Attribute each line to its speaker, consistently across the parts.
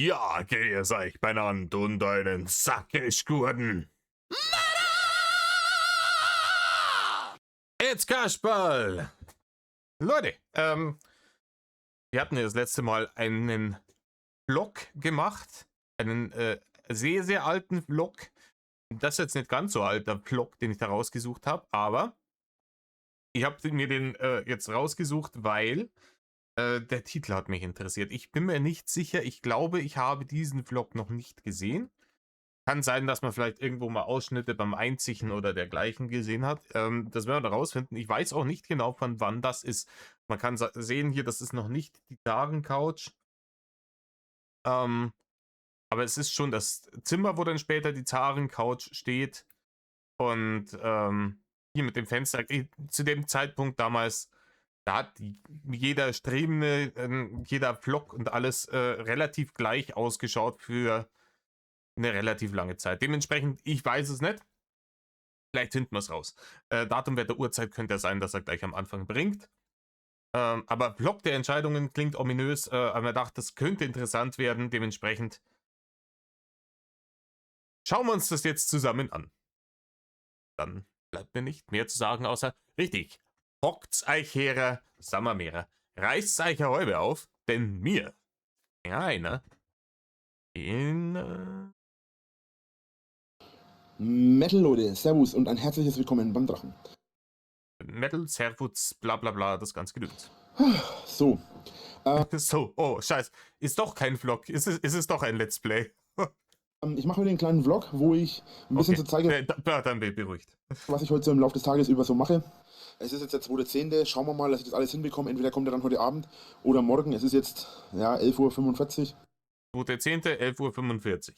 Speaker 1: Ja, grüß euch benannt und einen Sackischgurten. Jetzt Kasperl! Leute, wir hatten ja das letzte Mal einen Vlog gemacht. Einen sehr, sehr alten Vlog. Das ist jetzt nicht ganz so alter Vlog, den ich da rausgesucht habe, aber ich habe mir den jetzt rausgesucht, weil der Titel hat mich interessiert. Ich bin mir nicht sicher. Ich glaube, ich habe diesen Vlog noch nicht gesehen. Kann sein, dass man vielleicht irgendwo mal Ausschnitte beim Einziehen oder dergleichen gesehen hat. Das werden wir da rausfinden. Ich weiß auch nicht genau, von wann das ist. Man kann sehen hier, das ist noch nicht die Zaren-Couch. Aber es ist schon das Zimmer, wo dann später die Zaren-Couch steht. Und hier mit dem Fenster. Zu dem Zeitpunkt damals, da hat jeder Strebende, jeder Vlog und alles relativ gleich ausgeschaut für eine relativ lange Zeit. Dementsprechend, ich weiß es nicht. Vielleicht finden wir es raus. Datum, Wetter, Uhrzeit könnte ja sein, dass er gleich am Anfang bringt. Aber Block der Entscheidungen klingt ominös. Aber man dachte, das könnte interessant werden. Dementsprechend schauen wir uns das jetzt zusammen an. Dann bleibt mir nicht mehr zu sagen, außer richtig. Hockt's euch her, Sammermeere. Reißt's euch eine Häube auf, denn mir, einer in
Speaker 2: Metal Leute, Servus und ein herzliches Willkommen beim Drachen.
Speaker 1: Metal, Servus, bla bla bla, das ganze Gedöns.
Speaker 2: So,
Speaker 1: So, oh, scheiß. Ist doch kein Vlog, ist es doch ein Let's Play.
Speaker 2: ich mache heute einen kleinen Vlog, wo ich ein bisschen so zeige,
Speaker 1: Dann bin ich beruhigt.
Speaker 2: was ich heute so im Laufe des Tages über so mache. Es ist jetzt der 2.10. Schauen wir mal, dass ich das alles hinbekomme. Entweder kommt er dann heute Abend oder morgen. Es ist jetzt, ja, 11:45 Uhr.
Speaker 1: 2.10., 11:45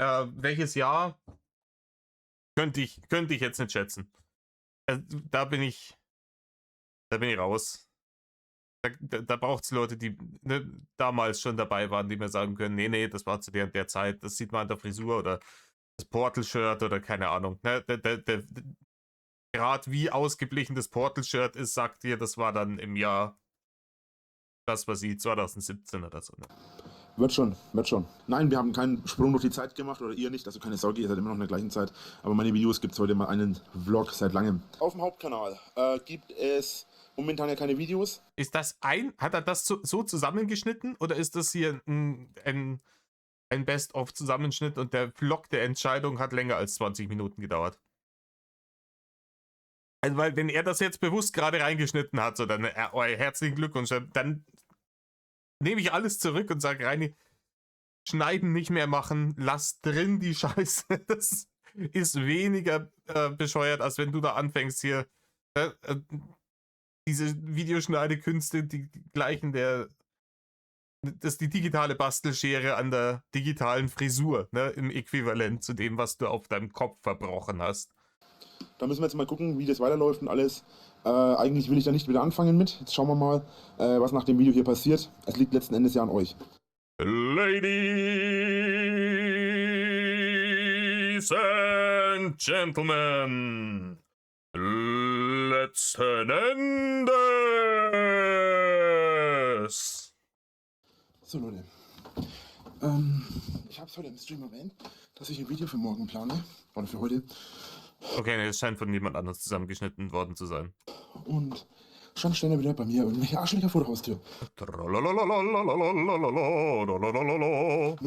Speaker 1: Uhr. Welches Jahr? Könnte ich jetzt nicht schätzen. Da bin ich raus. Da braucht es Leute, die damals schon dabei waren, die mir sagen können, nee, das war zu der Zeit, das sieht man an der Frisur oder das Portal-Shirt oder keine Ahnung. Gerade wie ausgeglichen das Portal-Shirt ist, sagt ihr, das war dann im Jahr, das war sie, 2017 oder so. Ne?
Speaker 2: Wird schon. Nein, wir haben keinen Sprung durch die Zeit gemacht, oder ihr nicht, also keine Sorge, ihr seid immer noch in der gleichen Zeit. Aber meine Videos gibt es heute mal einen Vlog seit langem. Auf dem Hauptkanal gibt es momentan ja keine Videos.
Speaker 1: Ist das hat er das so zusammengeschnitten oder ist das hier ein Best-of-Zusammenschnitt und der Vlog der Entscheidung hat länger als 20 Minuten gedauert? Also, weil, wenn er das jetzt bewusst gerade reingeschnitten hat, so dann herzlichen Glückwunsch, dann nehme ich alles zurück und sage, Reini, schneiden nicht mehr machen, lass drin die Scheiße. Das ist weniger bescheuert, als wenn du da anfängst hier diese Videoschneidekünste, die gleichen das ist die digitale Bastelschere an der digitalen Frisur, ne, im Äquivalent zu dem, was du auf deinem Kopf verbrochen hast.
Speaker 2: Da müssen wir jetzt mal gucken, wie das weiterläuft und alles. Eigentlich will ich da nicht wieder anfangen mit. Jetzt schauen wir mal, was nach dem Video hier passiert. Es liegt letzten Endes ja an euch.
Speaker 1: Ladies and Gentlemen, letzten Endes.
Speaker 2: So Leute, ich habe es heute im Stream erwähnt, dass ich ein Video für morgen plane, oder für heute.
Speaker 1: Okay, ne, es scheint von jemand anders zusammengeschnitten worden zu sein.
Speaker 2: Und schon stehen ja wieder bei mir irgendwelche Arschlöcher vor der Haustür. Nur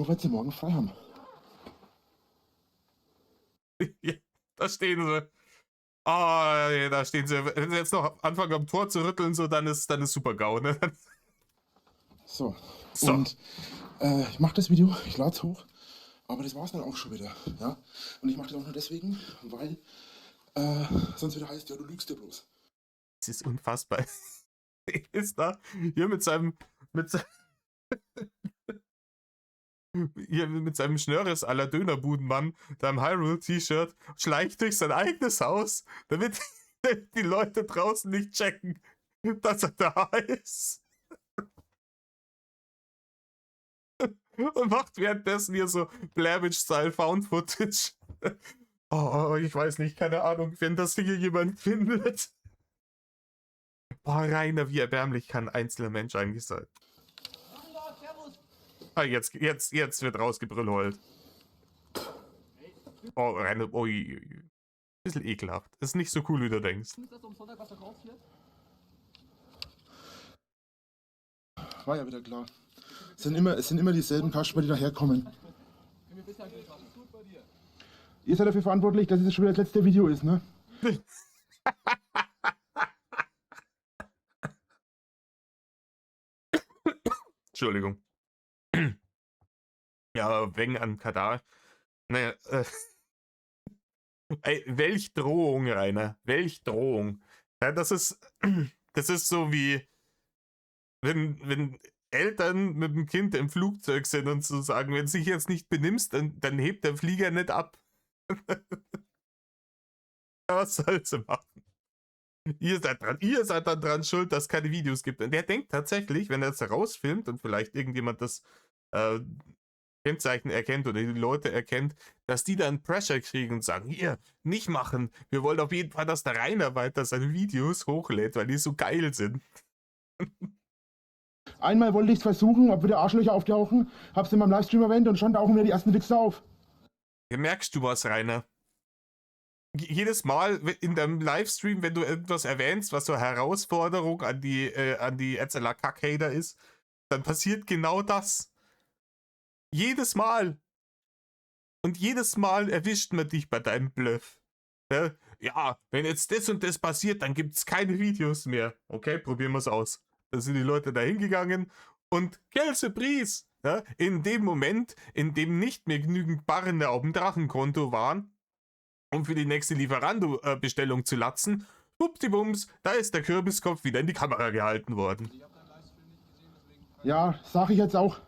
Speaker 2: weil sie morgen frei haben.
Speaker 1: Ja, da stehen sie. Ah, ja, da stehen sie. Wenn sie jetzt noch anfangen am Tor zu rütteln, so, dann ist super GAU, ne?
Speaker 2: So. Und ich mache das Video, ich lade es hoch, aber das war es dann auch schon wieder. Ja? Und ich mache das auch nur deswegen, weil sonst wieder heißt, ja, du lügst dir bloß.
Speaker 1: Es ist unfassbar. Ist da hier mit seinem Schnörres à la Dönerbudenmann, da im Hyrule-T-Shirt, schleicht durch sein eigenes Haus, damit die Leute draußen nicht checken, dass er da ist. Und macht währenddessen hier so Blair-Witch-Style Found-Footage. Oh, ich weiß nicht, keine Ahnung, wenn das hier jemand findet. Boah, Rainer, wie erbärmlich kann ein einzelner Mensch eigentlich sein. Ah, jetzt wird rausgebrüllt. Oh, Rainer, ui. Bisschen ekelhaft. Ist nicht so cool, wie du denkst.
Speaker 2: War ja wieder klar. Es sind immer dieselben Kasper, die daherkommen. Ihr seid dafür verantwortlich, dass es schon wieder das letzte Video ist, ne?
Speaker 1: Entschuldigung. Ja, wegen an Katar. Naja, ey, welch Drohung, Rainer. Welch Drohung. Ja, das ist so wie, wenn Eltern mit dem Kind im Flugzeug sind und so sagen, wenn du dich jetzt nicht benimmst, dann hebt der Flieger nicht ab. Was sollst du machen? Ihr seid dann dran schuld, dass es keine Videos gibt. Und der denkt tatsächlich, wenn er das herausfilmt und vielleicht irgendjemand das Kennzeichen erkennt oder die Leute erkennt, dass die dann Pressure kriegen und sagen, hier, nicht machen. Wir wollen auf jeden Fall, dass der Rainer weiter seine Videos hochlädt, weil die so geil sind.
Speaker 2: Einmal wollte ich es versuchen, ob wieder Arschlöcher auftauchen, hab's in meinem Livestream erwähnt und schon tauchen wieder die ersten Wichser auf.
Speaker 1: Hier merkst du was, Rainer. Jedes Mal in deinem Livestream, wenn du irgendwas erwähnst, was so eine Herausforderung an die Etzeler Kack-Hater ist, dann passiert genau das. Jedes Mal. Und jedes Mal erwischt man dich bei deinem Bluff. Ja, wenn jetzt das und das passiert, dann gibt es keine Videos mehr. Okay, probieren wir es aus. Da sind die Leute da hingegangen und quelle surprise! Ja, in dem Moment, in dem nicht mehr genügend Barren auf dem Drachenkonto waren, um für die nächste Lieferando-Bestellung zu latzen, schwuppdiwumms, da ist der Kürbiskopf wieder in die Kamera gehalten worden.
Speaker 2: Ja, sag ich jetzt auch.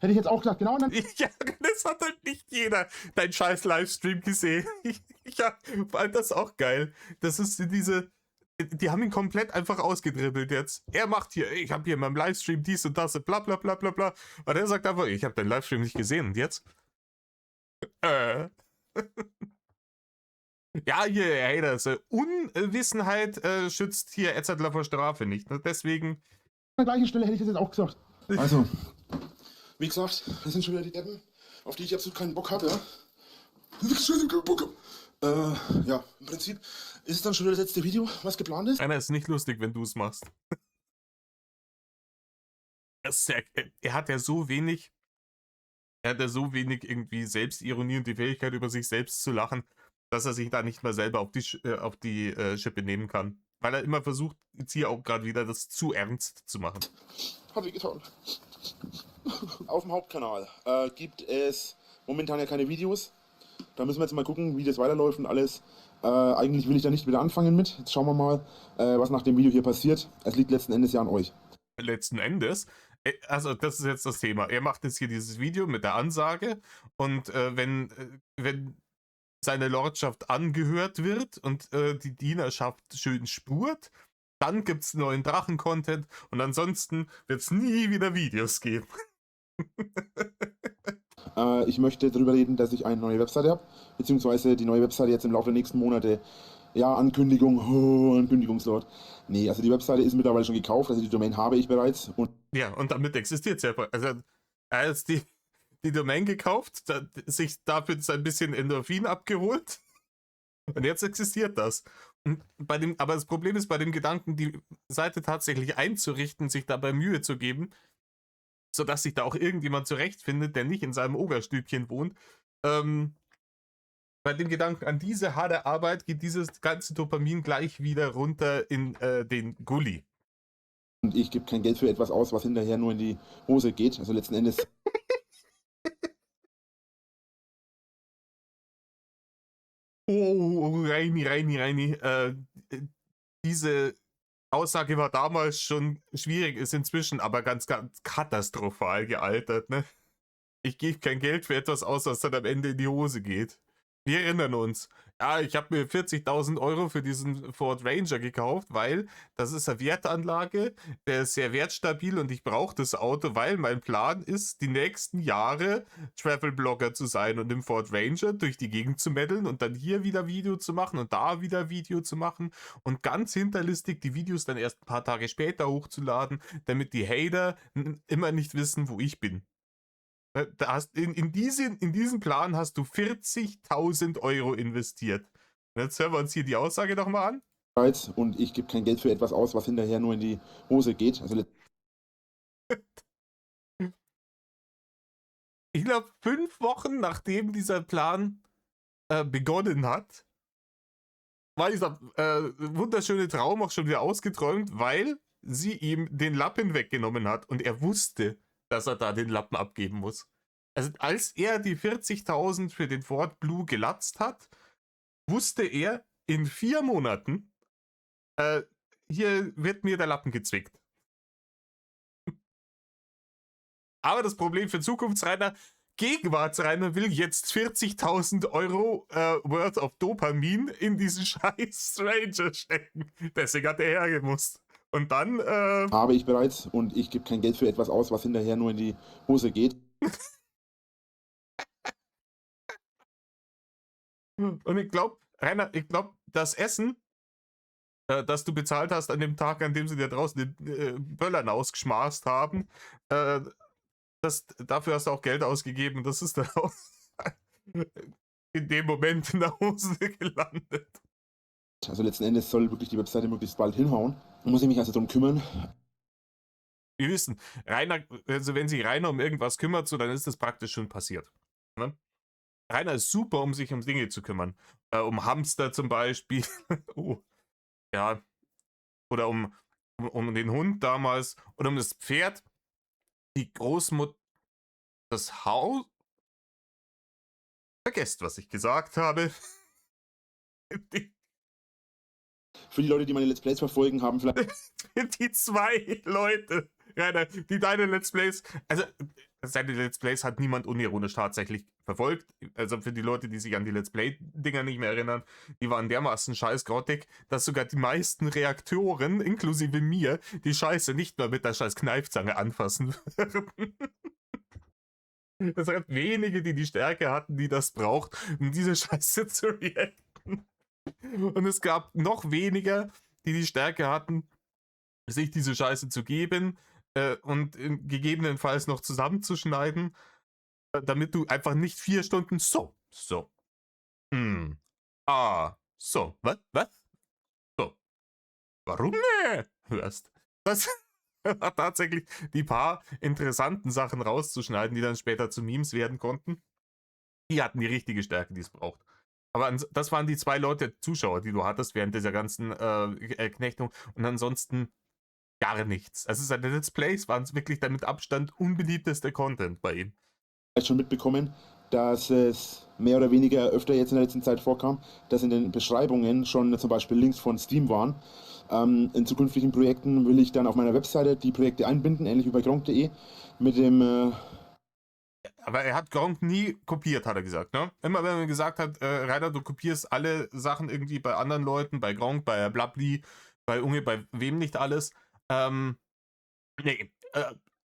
Speaker 2: Hätte ich jetzt auch gesagt, genau. Und dann
Speaker 1: Ja, das hat halt nicht jeder dein scheiß Livestream gesehen. Ja, fand das auch geil. Das ist die haben ihn komplett einfach ausgedribbelt jetzt. Er macht hier, ich habe hier in meinem Livestream dies und das, bla bla bla bla bla. Und er sagt einfach, ich habe deinen Livestream nicht gesehen. Und jetzt? Ja, hier, Haters. Unwissenheit schützt hier Edzardler vor Strafe nicht. Deswegen.
Speaker 2: an der gleichen Stelle hätte ich das jetzt auch gesagt. Also, wie gesagt, das sind schon wieder die Deppen, auf die ich absolut keinen Bock hatte. Ja, im Prinzip ist es dann schon wieder das letzte Video, was geplant ist.
Speaker 1: Einer ist nicht lustig, wenn du es machst. Er hat ja so wenig. Er hat ja so wenig irgendwie Selbstironie und die Fähigkeit, über sich selbst zu lachen, dass er sich da nicht mal selber auf die Schippe nehmen kann. Weil er immer versucht, jetzt hier auch gerade wieder das zu ernst zu machen.
Speaker 2: Hat wehgetan. Auf dem Hauptkanal gibt es momentan ja keine Videos. Da müssen wir jetzt mal gucken, wie das weiterläuft und alles. Eigentlich will ich da nicht wieder anfangen mit. Jetzt schauen wir mal, was nach dem Video hier passiert. Es liegt letzten Endes ja an euch.
Speaker 1: Letzten Endes, also das ist jetzt das Thema. Er macht jetzt hier dieses Video mit der Ansage und wenn seine Lordschaft angehört wird und die Dienerschaft schön spurt, dann gibt es neuen Drachen-Content und ansonsten wird es nie wieder Videos geben.
Speaker 2: Ich möchte darüber reden, dass ich eine neue Webseite habe, beziehungsweise die neue Webseite jetzt im Laufe der nächsten Monate, ja, Ankündigungslord. Nee, also die Webseite ist mittlerweile schon gekauft, also die Domain habe ich bereits. Und
Speaker 1: ja, und damit existiert es ja. Also er hat jetzt die Domain gekauft, sich dafür ein bisschen Endorphin abgeholt und jetzt existiert das. Und aber das Problem ist bei dem Gedanken, die Seite tatsächlich einzurichten, sich dabei Mühe zu geben, sodass sich da auch irgendjemand zurechtfindet, der nicht in seinem Ogerstübchen wohnt. Bei dem Gedanken an diese harte Arbeit geht dieses ganze Dopamin gleich wieder runter in den Gully.
Speaker 2: Und ich gebe kein Geld für etwas aus, was hinterher nur in die Hose geht. Also letzten Endes.
Speaker 1: Oh, Reini. Diese Aussage war damals schon schwierig, ist inzwischen aber ganz, ganz katastrophal gealtert, ne? Ich gebe kein Geld für etwas aus, was dann am Ende in die Hose geht. Wir erinnern uns. Ja, ich habe mir 40.000 Euro für diesen Ford Ranger gekauft, weil das ist eine Wertanlage, der ist sehr wertstabil und ich brauche das Auto, weil mein Plan ist, die nächsten Jahre Travel-Blogger zu sein und im Ford Ranger durch die Gegend zu meddeln und dann hier wieder Video zu machen und da wieder Video zu machen und ganz hinterlistig die Videos dann erst ein paar Tage später hochzuladen, damit die Hater immer nicht wissen, wo ich bin. In diesen Plan hast du 40.000 Euro investiert. Und jetzt hören wir uns hier die Aussage nochmal an.
Speaker 2: bereits und ich gebe kein Geld für etwas aus, was hinterher nur in die Hose geht. Also
Speaker 1: Ich glaube, 5 Wochen nachdem dieser Plan begonnen hat, war dieser wunderschöne Traum auch schon wieder ausgeträumt, weil sie ihm den Lappen weggenommen hat und er wusste, dass er da den Lappen abgeben muss. Also als er die 40.000 für den Ford Blue gelatzt hat, wusste er, in 4 Monaten, hier wird mir der Lappen gezwickt. Aber das Problem für Zukunftsreiner, Gegenwartsreiner will jetzt 40.000 Euro worth of Dopamin in diesen scheiß Stranger stecken. Deswegen hat er hergemusst. Und dann,
Speaker 2: habe ich bereits und ich gebe kein Geld für etwas aus, was hinterher nur in die Hose geht.
Speaker 1: Und ich glaube, Rainer, das Essen, das du bezahlt hast an dem Tag, an dem sie dir draußen den Böllern ausgeschmaßt haben, dafür hast du auch Geld ausgegeben. Das ist dann auch in dem Moment in der Hose gelandet.
Speaker 2: Also letzten Endes soll wirklich die Webseite möglichst bald hinhauen. Muss ich mich also darum kümmern.
Speaker 1: Wir wissen, Rainer, also wenn sich Rainer um irgendwas kümmert, so, dann ist das praktisch schon passiert. Ne? Rainer ist super, um sich um Dinge zu kümmern. Um Hamster zum Beispiel. Oh, ja. Oder um den Hund damals. Oder um das Pferd. Die Großmutter. Das Haus. Vergesst, was ich gesagt habe.
Speaker 2: Für die Leute, die meine Let's Plays verfolgen, haben vielleicht
Speaker 1: Die 2 Leute, Rainer, die deine Let's Plays, also seine Let's Plays hat niemand unironisch tatsächlich verfolgt. Also für die Leute, die sich an die Let's Play-Dinger nicht mehr erinnern, die waren dermaßen scheißgrottig, dass sogar die meisten Reaktoren, inklusive mir, die Scheiße nicht mehr mit der scheiß Kneifzange anfassen würden. Es gab wenige, die die Stärke hatten, die das braucht, um diese Scheiße zu reacten. Und es gab noch weniger, die die Stärke hatten, sich diese Scheiße zu geben und gegebenenfalls noch zusammenzuschneiden, damit du einfach nicht 4 Stunden so, was, so, warum hörst. Das war tatsächlich die paar interessanten Sachen rauszuschneiden, die dann später zu Memes werden konnten. Die hatten die richtige Stärke, die es braucht. Aber das waren die 2 Leute, Zuschauer, die du hattest während dieser ganzen Knechtung. Und ansonsten gar nichts. Also seine Let's Plays waren wirklich der mit Abstand unbeliebteste Content bei ihm.
Speaker 2: schon mitbekommen, dass es mehr oder weniger öfter jetzt in der letzten Zeit vorkam, dass in den Beschreibungen schon zum Beispiel Links von Steam waren. In zukünftigen Projekten will ich dann auf meiner Webseite die Projekte einbinden, ähnlich wie bei gronk.de, mit dem
Speaker 1: Aber er hat Gronk nie kopiert, hat er gesagt, ne? Immer wenn er gesagt hat, Rainer, du kopierst alle Sachen irgendwie bei anderen Leuten, bei Gronk, bei Blabli, bei Unge, bei wem nicht alles. Nee,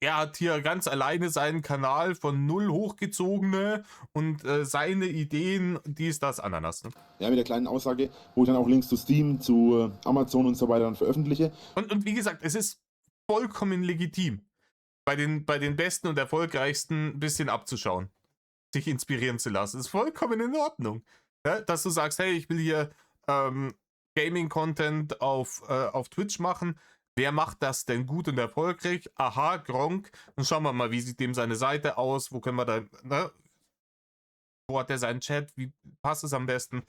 Speaker 1: er hat hier ganz alleine seinen Kanal von null hochgezogene und seine Ideen, dies, das, Ananas. Ne?
Speaker 2: ja, mit der kleinen Aussage, wo ich dann auch Links zu Steam, zu Amazon und so weiter dann veröffentliche.
Speaker 1: Und wie gesagt, es ist vollkommen legitim, bei den Besten und Erfolgreichsten ein bisschen abzuschauen, sich inspirieren zu lassen. Das ist vollkommen in Ordnung. Ja, dass du sagst, hey, ich will hier Gaming-Content auf Twitch machen. Wer macht das denn gut und erfolgreich? Aha, Gronk. Dann schauen wir mal, wie sieht dem seine Seite aus? Wo können wir da, ne? Wo hat er seinen Chat? Wie passt es am besten?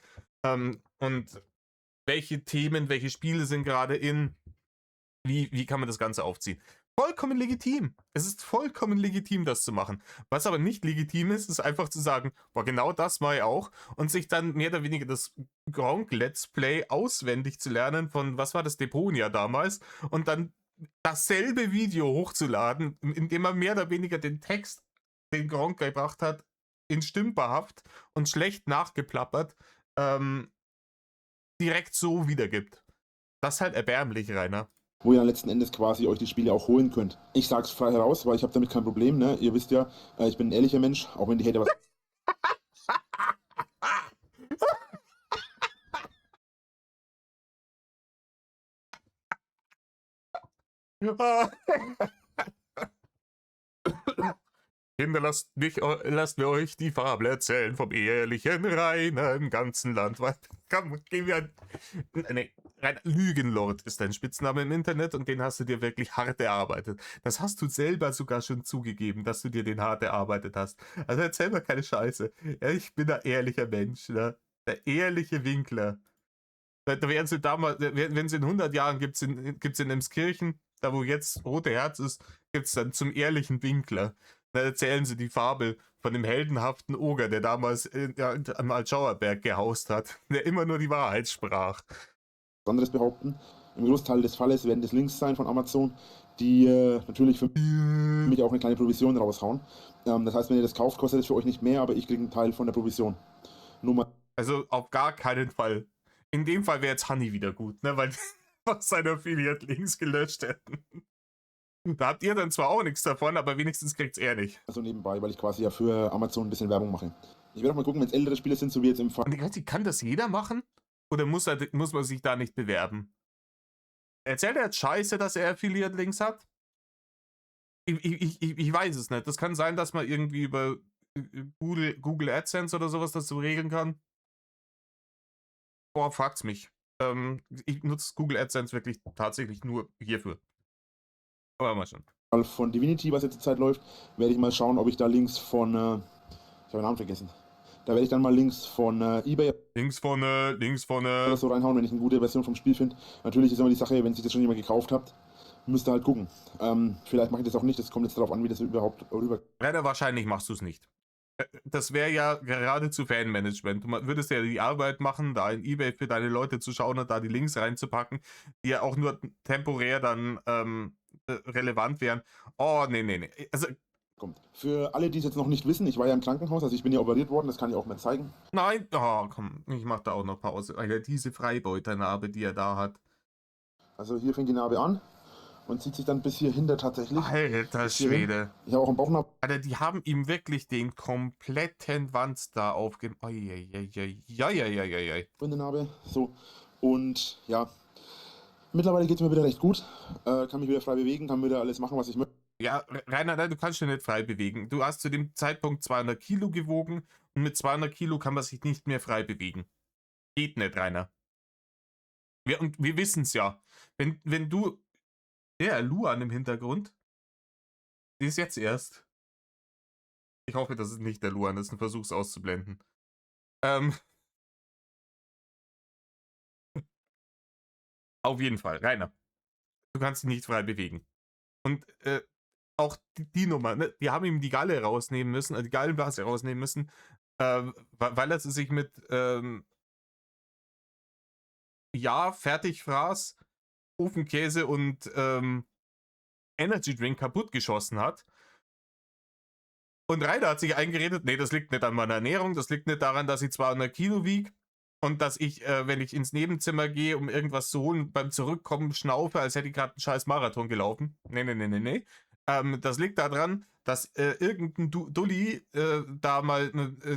Speaker 1: Und welche Themen, welche Spiele sind gerade in? Wie kann man das Ganze aufziehen? Vollkommen legitim. Es ist vollkommen legitim, das zu machen. Was aber nicht legitim ist, ist einfach zu sagen, boah, genau das mache ich auch und sich dann mehr oder weniger das Gronk Let's Play auswendig zu lernen von, was war das, Deponia damals und dann dasselbe Video hochzuladen, indem man mehr oder weniger den Text, den Gronk gebracht hat, in stümperhaft und schlecht nachgeplappert, direkt so wiedergibt. Das ist halt erbärmlich, Rainer.
Speaker 2: Wo ihr dann letzten Endes quasi euch die Spiele auch holen könnt. Ich sag's frei heraus, weil ich habe damit kein Problem. Ne? Ihr wisst ja, ich bin ein ehrlicher Mensch, auch wenn die Hater was
Speaker 1: Kinder, lasst mir euch die Fabel erzählen vom ehrlichen Rainer im ganzen Land. Komm, geh mir. Nee, Rainer Lügenlord ist dein Spitzname im Internet und den hast du dir wirklich hart erarbeitet. Das hast du selber sogar schon zugegeben, dass du dir den hart erarbeitet hast. Also erzähl mir keine Scheiße. Ja, ich bin ein ehrlicher Mensch, ne? Der ehrliche Winkler. Da werden sie damals, wenn sie in 100 Jahren gibt's in Emskirchen, da wo jetzt Rote Herz ist, gibt es dann zum ehrlichen Winkler. Da erzählen sie die Fabel von dem heldenhaften Oger, der damals am Altschauerberg gehaust hat, der immer nur die Wahrheit sprach.
Speaker 2: Anderes behaupten. Im Großteil des Falles werden das Links sein von Amazon, die natürlich für mich auch eine kleine Provision raushauen. Das heißt, wenn ihr das kauft, kostet es für euch nicht mehr, aber ich kriege einen Teil von der Provision. Nur mal.
Speaker 1: Also auf gar keinen Fall. In dem Fall wäre jetzt Honey wieder gut, ne? Weil die seine Affiliate-Links gelöscht hätten. Da habt ihr dann zwar auch nichts davon, aber wenigstens kriegt's er nicht.
Speaker 2: Also nebenbei, weil ich quasi ja für Amazon ein bisschen Werbung mache. Ich werde auch mal gucken, wenn es ältere Spiele sind, so wie jetzt im Fall.
Speaker 1: Und kann das jeder machen? Oder muss man sich da nicht bewerben? Erzählt er jetzt Scheiße, dass er Affiliate-Links hat? Ich weiß es nicht. Das kann sein, dass man irgendwie über Google AdSense oder sowas das so regeln kann. Boah, fragt's mich. Ich nutze Google AdSense wirklich tatsächlich nur hierfür. Aber mal schon.
Speaker 2: Von Divinity, was jetzt zur Zeit läuft, werde ich mal schauen, ob ich da Links von, ich habe den Namen vergessen. Da werde ich dann mal Links von eBay
Speaker 1: Links vorne.
Speaker 2: oder so reinhauen, wenn ich eine gute Version vom Spiel finde. Natürlich ist immer die Sache, wenn sich das schon jemand gekauft hat, müsst ihr halt gucken. Vielleicht mache ich das auch nicht, das kommt jetzt darauf an, wie das überhaupt rüber.
Speaker 1: Rainer, wahrscheinlich machst du es nicht. Das wäre ja geradezu Fanmanagement. Du würdest ja die Arbeit machen, da in eBay für deine Leute zu schauen und da die Links reinzupacken, die ja auch nur temporär dann relevant wären. Oh, nee. Also,
Speaker 2: Kommt. Für alle, die es jetzt noch nicht wissen, ich war ja im Krankenhaus, also ich bin ja operiert worden, das kann ich auch mal zeigen.
Speaker 1: nein, oh, komm, ich mach da auch noch Pause. Alter, diese Freibeuternarbe, die er da hat.
Speaker 2: Also hier fängt die Narbe an und zieht sich dann bis hier hinter tatsächlich.
Speaker 1: Alter Schwede.
Speaker 2: Ich habe auch einen Bauchnabel.
Speaker 1: Alter, die haben ihm wirklich den kompletten Wanst da aufgemacht. Ja.
Speaker 2: In der Narbe. So. Und ja, mittlerweile geht es mir wieder recht gut. Kann mich wieder frei bewegen, kann wieder alles machen, was ich möchte.
Speaker 1: Ja, Rainer, nein, du kannst dich nicht frei bewegen. Du hast zu dem Zeitpunkt 200 Kilo gewogen und mit 200 Kilo kann man sich nicht mehr frei bewegen. Geht nicht, Rainer. Wir wissen es ja. Wenn du... Der Luan im Hintergrund, die ist jetzt erst. Ich hoffe, das ist nicht der Luan, das ist ein Versuch, es auszublenden. Auf jeden Fall, Rainer. Du kannst dich nicht frei bewegen. Und auch die Nummer, ne? Die haben ihm die Galle rausnehmen müssen, die Gallenblase rausnehmen müssen, weil er sich mit Fertigfraß, Ofenkäse und Energy Drink kaputt geschossen hat. Und Rainer hat sich eingeredet, nee, das liegt nicht an meiner Ernährung, das liegt nicht daran, dass ich 200 Kilo wiege und dass ich, wenn ich ins Nebenzimmer gehe, um irgendwas zu holen, beim Zurückkommen schnaufe, als hätte ich gerade einen scheiß Marathon gelaufen. Nee. Das liegt daran, dass irgendein Dulli da mal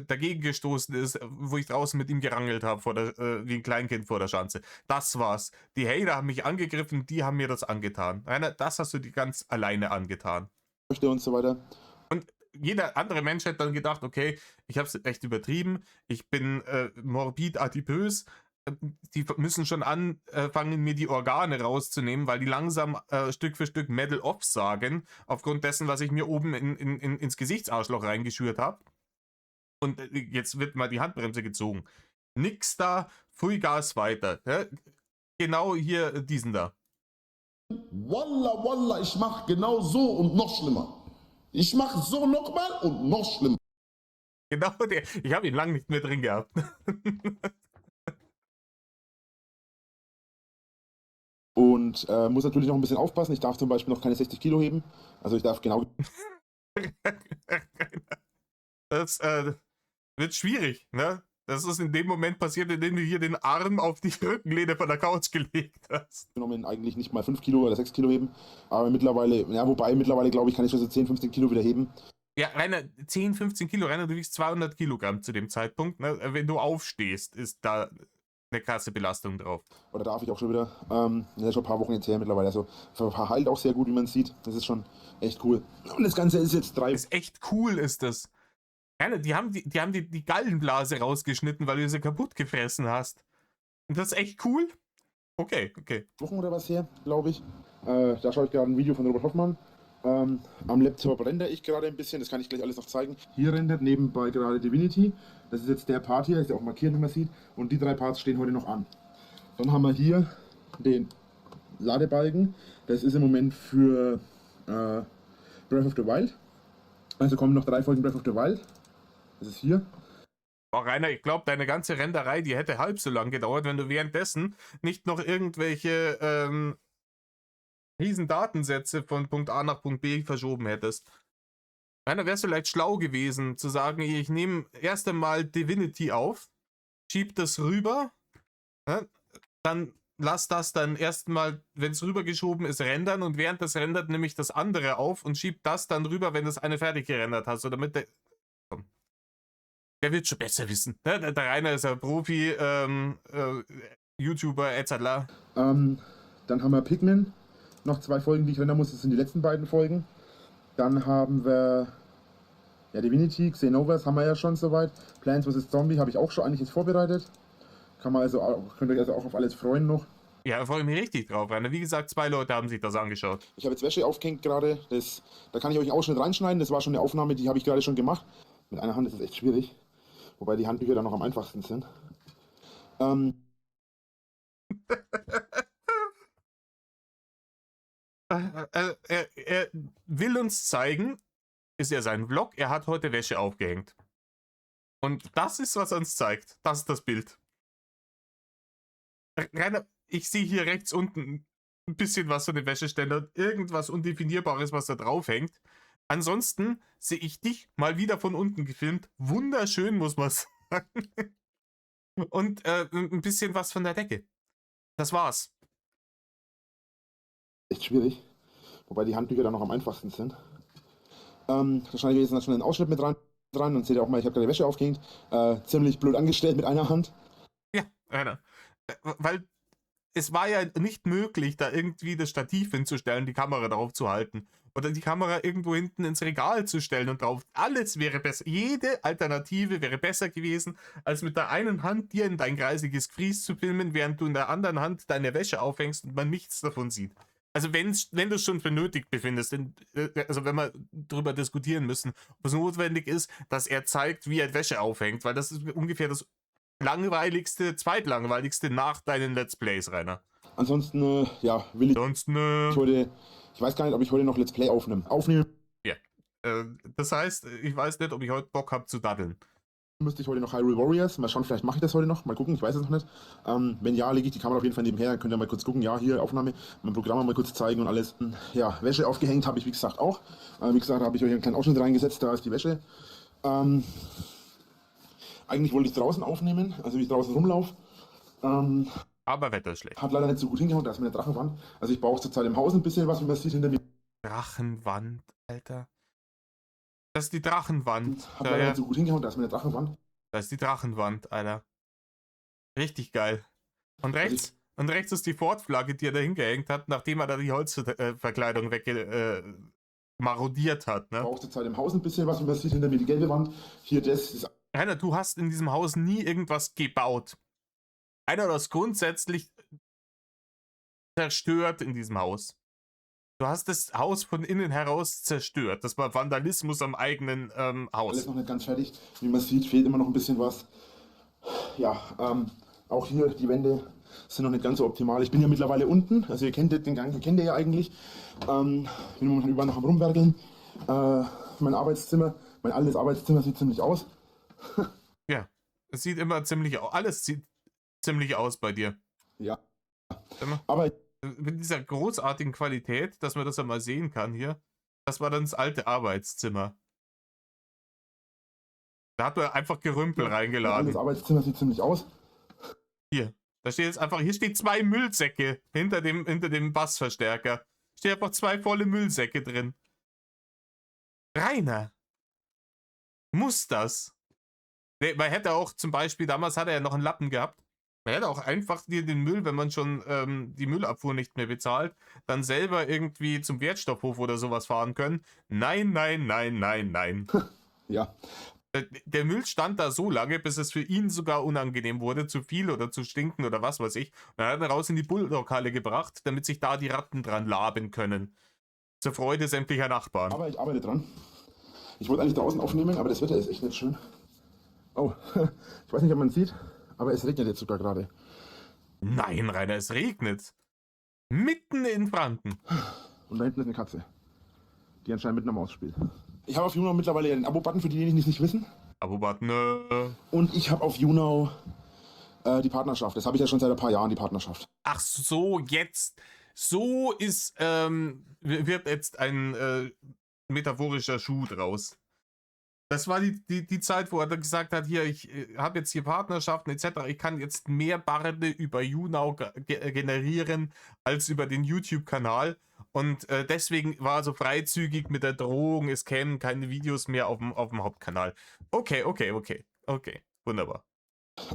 Speaker 1: dagegen gestoßen ist, wo ich draußen mit ihm gerangelt habe, wie ein Kleinkind vor der Schanze. Das war's. Die Hater haben mich angegriffen, die haben mir das angetan. Rainer, das hast du dir ganz alleine angetan.
Speaker 2: Und so weiter.
Speaker 1: Und jeder andere Mensch hätte dann gedacht, okay, ich habe es echt übertrieben, ich bin morbid adipös, die müssen schon anfangen, mir die Organe rauszunehmen, weil die langsam Stück für Stück Medal Off sagen, aufgrund dessen, was ich mir oben ins Gesichtsarschloch reingeschürt habe. Und jetzt wird mal die Handbremse gezogen. Nix da, Vollgas weiter. Ja? Genau hier diesen da.
Speaker 3: Wallah, ich mach genau so und noch schlimmer. Ich mach so nochmal und noch schlimmer.
Speaker 1: Genau der. Ich habe ihn lange nicht mehr drin gehabt.
Speaker 2: Und muss natürlich noch ein bisschen aufpassen. Ich darf zum Beispiel noch keine 60 Kilo heben. Also ich darf genau...
Speaker 1: Das wird schwierig, ne? Das ist in dem Moment passiert, in dem du hier den Arm auf die Rückenlehne von der Couch gelegt hast.
Speaker 2: genommen eigentlich nicht mal 5 Kilo oder 6 Kilo heben. Aber mittlerweile, ja, wobei mittlerweile glaube ich, kann ich schon so 10, 15 Kilo wieder heben.
Speaker 1: Ja, Rainer, 10, 15 Kilo, Rainer, du wiegst 200 Kilogramm zu dem Zeitpunkt. Ne? Wenn du aufstehst, ist da eine krasse Belastung drauf.
Speaker 2: Oder darf ich auch schon wieder. Das ist schon ein paar Wochen jetzt her mittlerweile. Also verheilt auch sehr gut, wie man sieht. Das ist schon echt cool. Und das Ganze ist jetzt 3.
Speaker 1: Ist echt cool, ist das. Ja, die haben die Gallenblase rausgeschnitten, weil du sie kaputt gefressen hast. Und das ist echt cool. Okay.
Speaker 2: Wochen oder was her, glaube ich. Da schaue ich gerade ein Video von Robert Hoffmann. Am Laptop rendere ich gerade ein bisschen, das kann ich gleich alles noch zeigen. Hier rendert nebenbei gerade Divinity. Das ist jetzt der Part hier, ist ja auch markiert, wie man sieht. Und die 3 Parts stehen heute noch an. Dann haben wir hier den Ladebalken. Das ist im Moment für Breath of the Wild. Also kommen noch 3 Folgen Breath of the Wild. Das ist hier.
Speaker 1: Boah, Rainer, ich glaube, deine ganze Renderei, die hätte halb so lang gedauert, wenn du währenddessen nicht noch irgendwelche riesen Datensätze von Punkt A nach Punkt B verschoben hättest. Rainer, wär's vielleicht schlau gewesen, zu sagen, ich nehme erst einmal Divinity auf, schieb das rüber, dann lass das dann erstmal, wenn es rübergeschoben ist, rendern und während das rendert, nehme ich das andere auf und schieb das dann rüber, wenn das eine fertig gerendert hast, so damit der... Komm. Der wird schon besser wissen. Ne? Der Rainer ist ja Profi, YouTuber, etc.
Speaker 2: Dann haben wir Pikmin. Noch 2 Folgen, die ich rendern muss. Das sind die letzten beiden Folgen. Dann haben wir Divinity, Xenoverse haben wir ja schon soweit. Plants vs. Zombie habe ich auch schon eigentlich jetzt vorbereitet. Könnt ihr euch also auch auf alles freuen noch.
Speaker 1: Ja, da freue ich mich richtig drauf, Rainer. Wie gesagt, 2 Leute haben sich das angeschaut.
Speaker 2: Ich habe jetzt Wäsche aufgehängt gerade. Da kann ich euch einen Ausschnitt reinschneiden. Das war schon eine Aufnahme, die habe ich gerade schon gemacht. Mit einer Hand ist es echt schwierig. Wobei die Handtücher dann noch am einfachsten sind.
Speaker 1: Er will uns zeigen, ist ja sein Vlog, er hat heute Wäsche aufgehängt. Und das ist, was er uns zeigt. Das ist das Bild. Rainer, ich sehe hier rechts unten ein bisschen was von dem Wäscheständer, irgendwas Undefinierbares, was da drauf hängt. Ansonsten sehe ich dich mal wieder von unten gefilmt. Wunderschön, muss man sagen. Und ein bisschen was von der Decke. Das war's.
Speaker 2: Echt schwierig. Wobei die Handtücher dann noch am einfachsten sind. Da schneide ich jetzt schon einen Ausschnitt mit dran. Und seht ihr auch mal, ich habe gerade Wäsche aufgehängt. Ziemlich blöd angestellt mit einer Hand.
Speaker 1: Ja, Rainer. Weil es war ja nicht möglich, da irgendwie das Stativ hinzustellen, die Kamera drauf zu halten. Oder die Kamera irgendwo hinten ins Regal zu stellen und drauf. Alles wäre besser. Jede Alternative wäre besser gewesen, als mit der einen Hand dir in dein kreisiges Gefries zu filmen, während du in der anderen Hand deine Wäsche aufhängst und man nichts davon sieht. Also wenn du es schon für nötig befindest, also wenn wir darüber diskutieren müssen, ob es notwendig ist, dass er zeigt, wie er Wäsche aufhängt, weil das ist ungefähr das zweitlangweiligste nach deinen Let's Plays, Rainer.
Speaker 2: Ansonsten, will ich ich weiß gar nicht, ob ich heute noch Let's Play aufnehme.
Speaker 1: Ja. Das heißt, ich weiß nicht, ob ich heute Bock habe zu daddeln.
Speaker 2: Müsste ich heute noch Hyrule Warriors. Mal schauen, vielleicht mache ich das heute noch. Mal gucken, ich weiß es noch nicht. Wenn ja, lege ich die Kamera auf jeden Fall nebenher. Dann könnt ihr mal kurz gucken. Ja, hier Aufnahme, mein Programm mal kurz zeigen und alles. Ja, Wäsche aufgehängt habe ich, wie gesagt, auch. Wie gesagt, da habe ich euch einen kleinen Ausschnitt reingesetzt. Da ist die Wäsche. Eigentlich wollte ich draußen aufnehmen, also wie ich draußen rumlaufe.
Speaker 1: Aber Wetter ist schlecht.
Speaker 2: Hat leider nicht so gut hingehauen, da ist meine Drachenwand. Also ich brauche zurzeit im Haus ein bisschen was, wie man sieht hinter mir.
Speaker 1: Drachenwand, Alter. Das ist die Drachenwand.
Speaker 2: Hat leider nicht so gut hingehauen, da ist meine Drachenwand.
Speaker 1: Das ist die Drachenwand, Alter. Richtig geil. Und rechts ist die Ford-Flagge, die er da hingehängt hat, nachdem er da die Holzverkleidung marodiert hat. Ne?
Speaker 2: Ich brauche zurzeit im Haus ein bisschen was, wie man sieht hinter mir die gelbe Wand. Hier, das ist...
Speaker 1: Rainer, du hast in diesem Haus nie irgendwas gebaut. Rainer, du hast grundsätzlich zerstört in diesem Haus. Du hast das Haus von innen heraus zerstört. Das war Vandalismus am eigenen Haus.
Speaker 2: Alles noch nicht ganz fertig. Wie man sieht, fehlt immer noch ein bisschen was. Ja, auch hier, die Wände sind noch nicht ganz so optimal. Ich bin ja mittlerweile unten, also ihr kennt den Gang, kennt ihr ja eigentlich. Bin momentan überall noch am Rumwerkeln. Mein Arbeitszimmer, mein altes Arbeitszimmer sieht ziemlich aus.
Speaker 1: Ja, es sieht immer ziemlich aus. Alles sieht ziemlich aus bei dir.
Speaker 2: Ja.
Speaker 1: Aber mit dieser großartigen Qualität, dass man das ja mal sehen kann hier, das war dann das alte Arbeitszimmer. Da hat man einfach Gerümpel reingeladen.
Speaker 2: Das Arbeitszimmer sieht ziemlich aus.
Speaker 1: Hier. Da steht jetzt einfach, hier steht 2 Müllsäcke hinter dem Bassverstärker. Steht einfach 2 volle Müllsäcke drin. Rainer. Muss das? Man hätte auch zum Beispiel, damals hat er ja noch einen Lappen gehabt. Man hätte auch einfach dir den Müll, wenn man schon die Müllabfuhr nicht mehr bezahlt, dann selber irgendwie zum Wertstoffhof oder sowas fahren können. Nein, nein, nein, nein, nein.
Speaker 2: Ja,
Speaker 1: Der Müll stand da so lange, bis es für ihn sogar unangenehm wurde, zu viel oder zu stinken oder was weiß ich. Und dann hat er raus in die Bulldog-Halle gebracht, damit sich da die Ratten dran laben können. Zur Freude sämtlicher Nachbarn.
Speaker 2: aber ich arbeite dran. Ich wollte eigentlich draußen aufnehmen, aber das Wetter ist echt nicht schön. Oh, ich weiß nicht, ob man es sieht, aber es regnet jetzt sogar gerade.
Speaker 1: Nein, Rainer, es regnet. Mitten in Franken.
Speaker 2: Und da hinten ist eine Katze, die anscheinend mit einer Maus spielt. Ich habe auf YouNow mittlerweile den Abo-Button für diejenigen, die es nicht wissen.
Speaker 1: Abo-Button.
Speaker 2: Und ich habe auf YouNow die Partnerschaft. Das habe ich ja schon seit ein paar Jahren, die Partnerschaft.
Speaker 1: Ach so, jetzt. So ist, wird jetzt ein metaphorischer Schuh draus. Das war die Zeit, wo er dann gesagt hat, hier, ich habe jetzt hier Partnerschaften etc. Ich kann jetzt mehr Barde über YouNow generieren als über den YouTube-Kanal. Und deswegen war er so freizügig mit der Drohung, es kämen keine Videos mehr auf dem Hauptkanal. Okay. Wunderbar.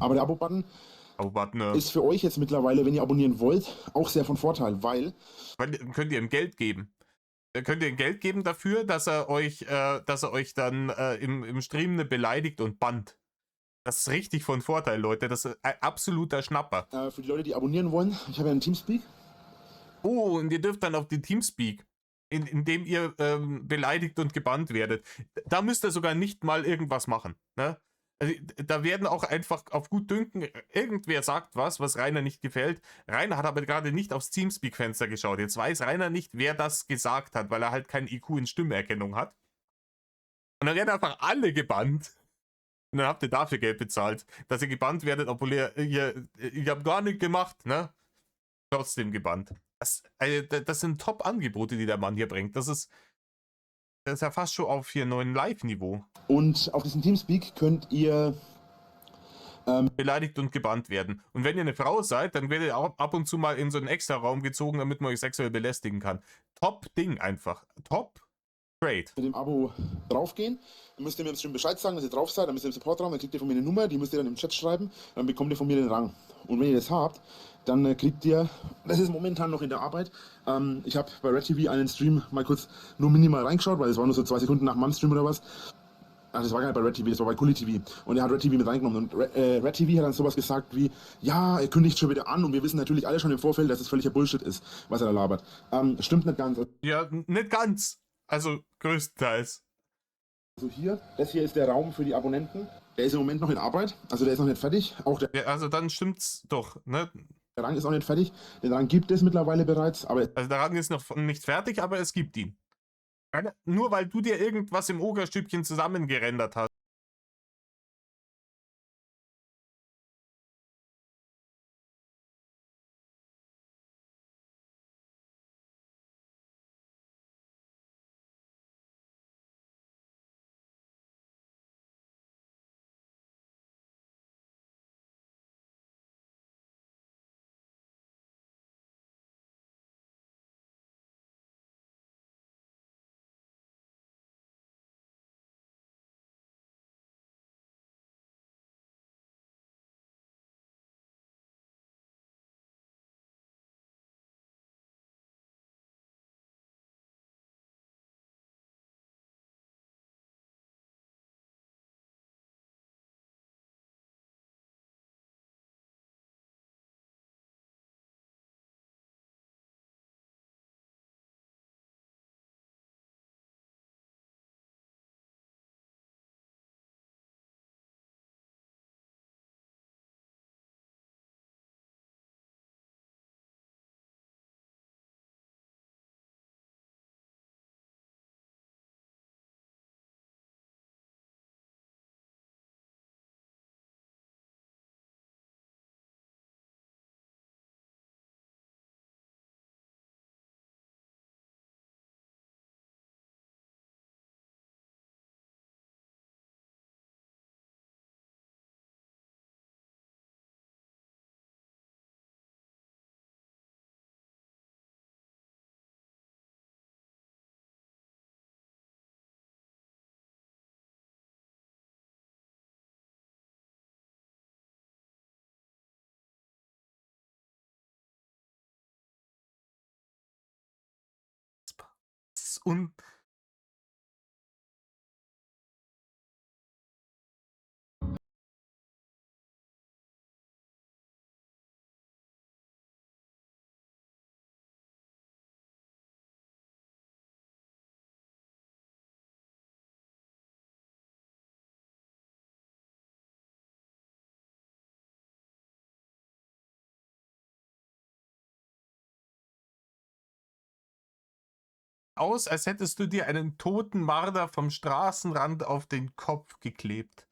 Speaker 2: Aber der Abo-Button
Speaker 1: Abo-Button.
Speaker 2: ist für euch jetzt mittlerweile, wenn ihr abonnieren wollt, auch sehr von Vorteil, weil
Speaker 1: Könnt ihr ihm Geld geben. Könnt ihr ihm Geld geben dafür, dass er euch dann im Stream beleidigt und bannt. Das ist richtig von Vorteil, Leute. Das ist ein absoluter Schnapper.
Speaker 2: für die Leute, die abonnieren wollen, ich habe ja einen Teamspeak.
Speaker 1: Oh, und ihr dürft dann auf den Teamspeak, in dem ihr beleidigt und gebannt werdet. Da müsst ihr sogar nicht mal irgendwas machen. Ne? Also, da werden auch einfach auf gut Dünken, irgendwer sagt was Rainer nicht gefällt. Rainer hat aber gerade nicht aufs Teamspeak-Fenster geschaut. Jetzt weiß Rainer nicht, wer das gesagt hat, weil er halt kein IQ in Stimmerkennung hat. Und dann werden einfach alle gebannt. Und dann habt ihr dafür Geld bezahlt, dass ihr gebannt werdet, obwohl ihr habt gar nichts gemacht, ne? Trotzdem gebannt. Das sind Top-Angebote, die der Mann hier bringt. Das ist ja fast schon auf hier neuen Live-Niveau.
Speaker 2: Und auf diesem Teamspeak könnt ihr
Speaker 1: Beleidigt und gebannt werden. Und wenn ihr eine Frau seid, dann werdet ihr auch ab und zu mal in so einen Extra-Raum gezogen, damit man euch sexuell belästigen kann. Top-Ding einfach. Top. Great.
Speaker 2: mit dem Abo draufgehen. Dann müsst ihr mir im Stream Bescheid sagen, dass ihr drauf seid. Dann müsst ihr im Supportraum, dann kriegt ihr von mir eine Nummer, die müsst ihr dann im Chat schreiben. Dann bekommt ihr von mir den Rang. Und wenn ihr das habt, dann kriegt ihr, das ist momentan noch in der Arbeit. Ich habe bei Red TV einen Stream mal kurz nur minimal reingeschaut, weil es war nur so 2 Sekunden nach meinem Stream oder was. Ach, das war gar nicht bei Red TV, das war bei Kuli TV. Und er hat Red TV mit reingenommen. Und Red TV hat dann sowas gesagt wie, ja, er kündigt schon wieder an und wir wissen natürlich alle schon im Vorfeld, dass es völliger Bullshit ist, was er da labert. Stimmt nicht ganz.
Speaker 1: Ja, nicht ganz. Also größtenteils.
Speaker 2: Also hier, das hier ist der Raum für die Abonnenten. Der ist im Moment noch in Arbeit, also der ist noch nicht fertig. Auch der
Speaker 1: Ja, also dann stimmt's doch, ne?
Speaker 2: Rang ist auch nicht fertig. Den Rang gibt es mittlerweile bereits, aber
Speaker 1: Also der Rang ist noch nicht fertig, aber es gibt ihn. Nur weil du dir irgendwas im Ogerstübchen zusammengerendert hast. Hass und aus, als hättest du dir einen toten Marder vom Straßenrand auf den Kopf geklebt.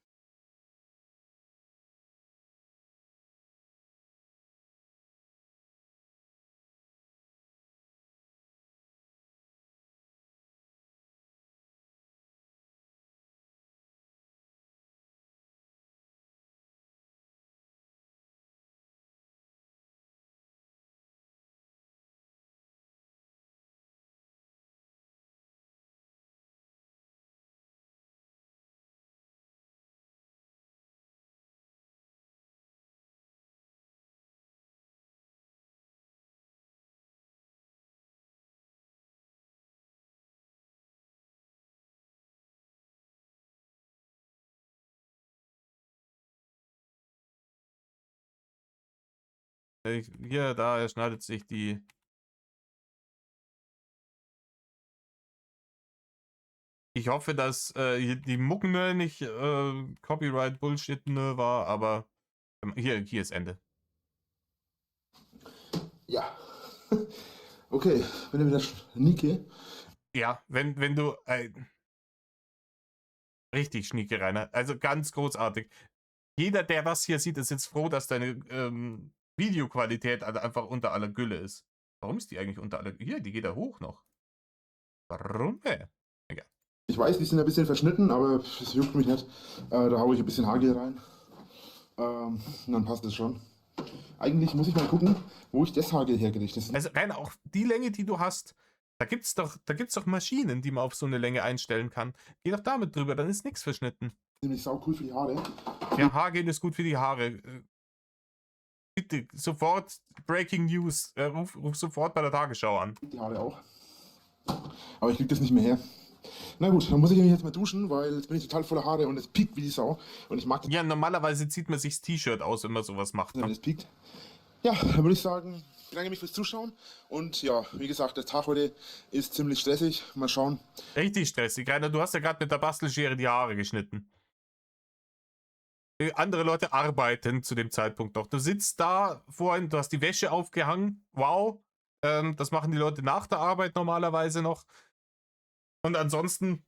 Speaker 1: Hier, da schneidet sich die. Ich hoffe, dass die Mucken nicht Copyright Bullshit war, aber hier ist Ende.
Speaker 2: Ja. Okay, wenn ihr wieder schnieke.
Speaker 1: Ja, wenn du richtig schnieke, Rainer. Also ganz großartig. Jeder, der das hier sieht, ist jetzt froh, dass deine Videoqualität einfach unter aller Gülle ist. Warum ist die eigentlich unter aller Gülle? Hier, die geht da hoch noch. Warum? Egal.
Speaker 2: Ich weiß, die sind ein bisschen verschnitten, aber es juckt mich nicht. Da haue ich ein bisschen Haargel rein. Und dann passt es schon. Eigentlich muss ich mal gucken, wo ich das Haargel herkriege.
Speaker 1: Also rein auch die Länge, die du hast, da gibt's doch Maschinen, die man auf so eine Länge einstellen kann. Geh doch damit drüber, dann ist nichts verschnitten.
Speaker 2: Nämlich sau cool für die Haare.
Speaker 1: Ja, Haargel ist gut für die Haare. Bitte, sofort Breaking News. Ruf sofort bei der Tagesschau an.
Speaker 2: Die Haare auch. Aber ich krieg das nicht mehr her. Na gut, dann muss ich mich jetzt mal duschen, weil jetzt bin ich total voller Haare und es piekt wie die Sau. Und ich mag das.
Speaker 1: Ja, normalerweise zieht man sich das T-Shirt aus, wenn man sowas macht.
Speaker 2: Wenn es piekt. Ja, dann würde ich sagen, ich bedanke mich fürs Zuschauen. Und ja, wie gesagt, der Tag heute ist ziemlich stressig. Mal schauen.
Speaker 1: Richtig stressig. Rainer, du hast ja gerade mit der Bastelschere die Haare geschnitten. Andere Leute arbeiten zu dem Zeitpunkt noch. Du sitzt da vorhin, du hast die Wäsche aufgehangen. Wow. Das machen die Leute nach der Arbeit normalerweise noch. Und ansonsten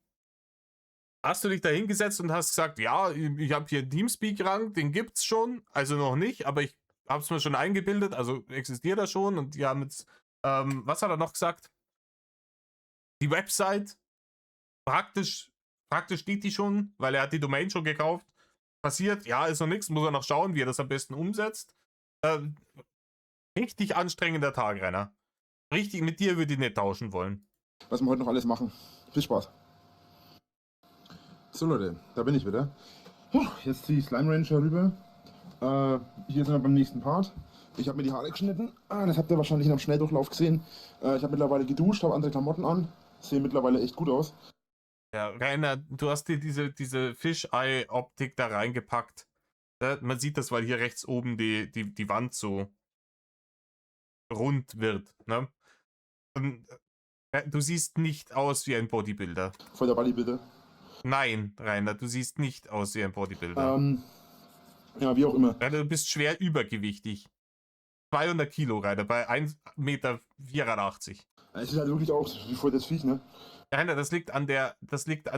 Speaker 1: hast du dich da hingesetzt und hast gesagt, ja, ich habe hier Teamspeak-Rang, den gibt's schon. Also noch nicht, aber ich habe es mir schon eingebildet. Also existiert er schon. Und die haben jetzt, was hat er noch gesagt? Die Website, praktisch steht die schon, weil er hat die Domain schon gekauft. Passiert, ja, ist noch nichts, muss er noch schauen, wie er das am besten umsetzt. Richtig anstrengender Tag, Rainer. Richtig, mit dir würde ich nicht tauschen wollen.
Speaker 2: Was wir heute noch alles machen. Viel Spaß. So Leute, da bin ich wieder. Jetzt ziehe ich Slime Ranger rüber. Hier sind wir beim nächsten Part. Ich habe mir die Haare geschnitten. Das habt ihr wahrscheinlich in einem Schnelldurchlauf gesehen. Ich habe mittlerweile geduscht, habe andere Klamotten an. Sehen mittlerweile echt gut aus.
Speaker 1: Ja, Rainer, du hast dir diese Fisheye-Optik da reingepackt. Man sieht das, weil hier rechts oben die Wand so rund wird. Ne? Und, du siehst nicht aus wie ein Bodybuilder.
Speaker 2: Voll der Bodybuilder.
Speaker 1: Nein, Rainer, du siehst nicht aus wie ein Bodybuilder.
Speaker 2: Ja, wie auch immer.
Speaker 1: Rainer, du bist schwer übergewichtig. 200 Kilo, Rainer, bei 1,84 Meter.
Speaker 2: Es sieht halt wirklich aus wie voll das Viech, ne?
Speaker 1: Rainer, das liegt an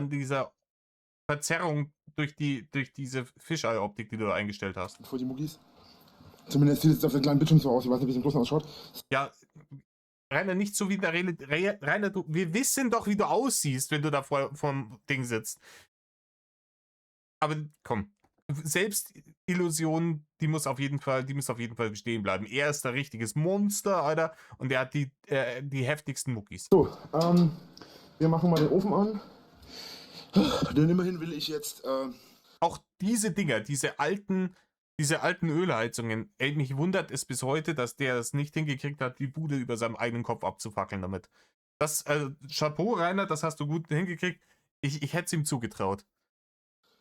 Speaker 1: dieser Verzerrung durch diese Fisheye-Optik, die du da eingestellt hast.
Speaker 2: Voll die Muggis. Zumindest sieht es auf der kleinen Bildschirm so aus. Ich weiß nicht, wie es im Großen ausschaut.
Speaker 1: Ja, Rainer, nicht so wie in der Rainer, wir wissen doch, wie du aussiehst, wenn du da vorm Ding sitzt. Aber komm, Selbstillusion, die muss auf jeden Fall bestehen bleiben. Er ist ein richtiges Monster, Alter, und er hat die heftigsten Muckis.
Speaker 2: So, wir machen mal den Ofen an. Denn immerhin will ich jetzt.
Speaker 1: Auch diese Dinger, diese alten Ölheizungen, ey, mich wundert es bis heute, dass der es nicht hingekriegt hat, die Bude über seinem eigenen Kopf abzufackeln damit. Das, Chapeau, Rainer, das hast du gut hingekriegt. Ich hätte es ihm zugetraut.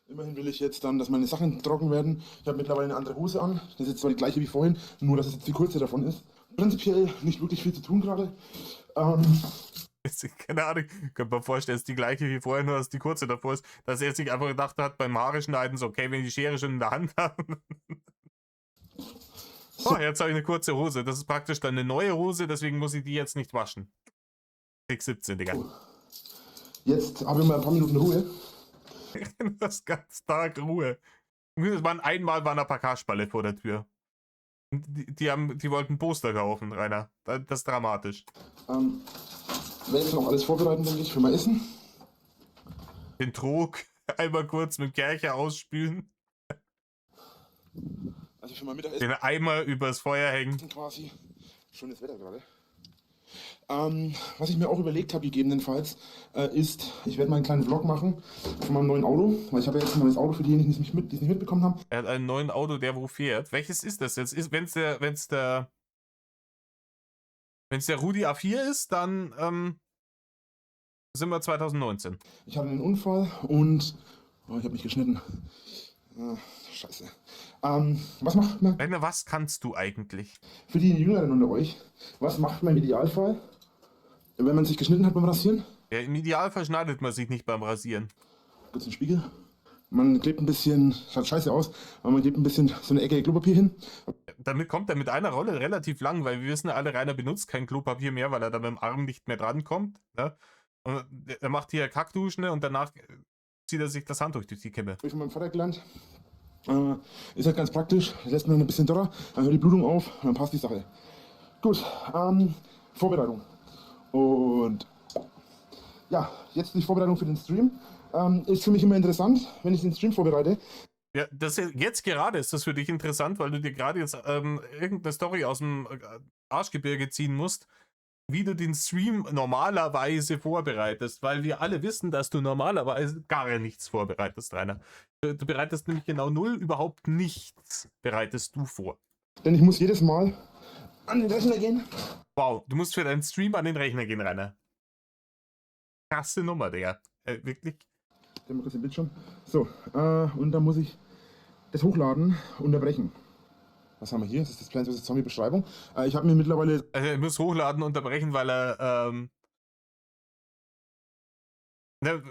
Speaker 2: Immerhin will ich jetzt dann, dass meine Sachen trocken werden. Ich habe mittlerweile eine andere Hose an. Das ist jetzt zwar die gleiche wie vorhin, nur dass es jetzt die kurze davon ist. Prinzipiell nicht wirklich viel zu tun gerade.
Speaker 1: Keine Ahnung, ich kann mir vorstellen, es ist die gleiche wie vorher, nur dass die kurze davor ist, dass er sich einfach gedacht hat, beim Haare schneiden, so, okay, wenn ich die Schere schon in der Hand habe. Oh, jetzt habe ich eine kurze Hose. Das ist praktisch dann eine neue Hose, deswegen muss ich die jetzt nicht waschen. Trick 17, Digga.
Speaker 2: Jetzt habe ich mal ein paar Minuten Ruhe.
Speaker 1: Das ganze Tag Ruhe. Einmal war eine Parkarspalle vor der Tür. Die wollten Poster kaufen, Rainer. Das ist dramatisch.
Speaker 2: Werde jetzt noch alles vorbereiten, denke ich, für mein Essen.
Speaker 1: Den Trog einmal kurz mit Kercher ausspülen.
Speaker 2: Also für mein Mittagessen
Speaker 1: Den Eimer übers Feuer hängen.
Speaker 2: quasi. Schönes Wetter gerade. Was ich mir auch überlegt habe, gegebenenfalls, ist, ich werde mal einen kleinen Vlog machen von meinem neuen Auto. Weil ich habe ja jetzt ein neues Auto für diejenigen, die es nicht mitbekommen haben.
Speaker 1: Er hat einen neuen Auto, der wo fährt. Welches ist das jetzt? Wenn es der Rudi A4 ist, dann sind wir 2019.
Speaker 2: Ich hatte einen Unfall und ich habe mich geschnitten. Scheiße. Was macht man
Speaker 1: Rainer, was kannst du eigentlich?
Speaker 2: für die Jüngeren unter euch? Was macht man im Idealfall, wenn man sich geschnitten hat beim Rasieren?
Speaker 1: Ja, im Idealfall schneidet man sich nicht beim Rasieren.
Speaker 2: Kurz den Spiegel. Man klebt ein bisschen, schaut scheiße aus, aber man klebt ein bisschen so eine Ecke Klopapier hin.
Speaker 1: Damit kommt er mit einer Rolle relativ lang, weil wir wissen ja alle, Rainer benutzt kein Klopapier mehr, weil er da mit dem Arm nicht mehr drankommt. Ne? Und er macht hier Kackduschen und danach zieht er sich das Handtuch durch die Kimme.
Speaker 2: Hab ich von meinem Vater gelernt. Ist halt ganz praktisch, lässt man dann ein bisschen dörrer, dann hört die Blutung auf und dann passt die Sache. Gut, Vorbereitung. Und ja, jetzt die Vorbereitung für den Stream. Ist für mich immer interessant, wenn ich den Stream vorbereite.
Speaker 1: Ja, jetzt gerade ist das für dich interessant, weil du dir gerade jetzt irgendeine Story aus dem Arschgebirge ziehen musst, wie du den Stream normalerweise vorbereitest, weil wir alle wissen, dass du normalerweise gar nichts vorbereitest, Rainer. Du bereitest nämlich genau null, überhaupt nichts bereitest du vor.
Speaker 2: Denn ich muss jedes Mal an den Rechner gehen.
Speaker 1: Wow, du musst für deinen Stream an den Rechner gehen, Rainer. Krasse Nummer, Digga. Wirklich?
Speaker 2: Der macht das im Bildschirm. So, und dann muss ich das hochladen, unterbrechen. Was haben wir hier? Das ist das Plants vs. Zombie Beschreibung. Ich habe mir mittlerweile
Speaker 1: Also er muss hochladen, unterbrechen, weil er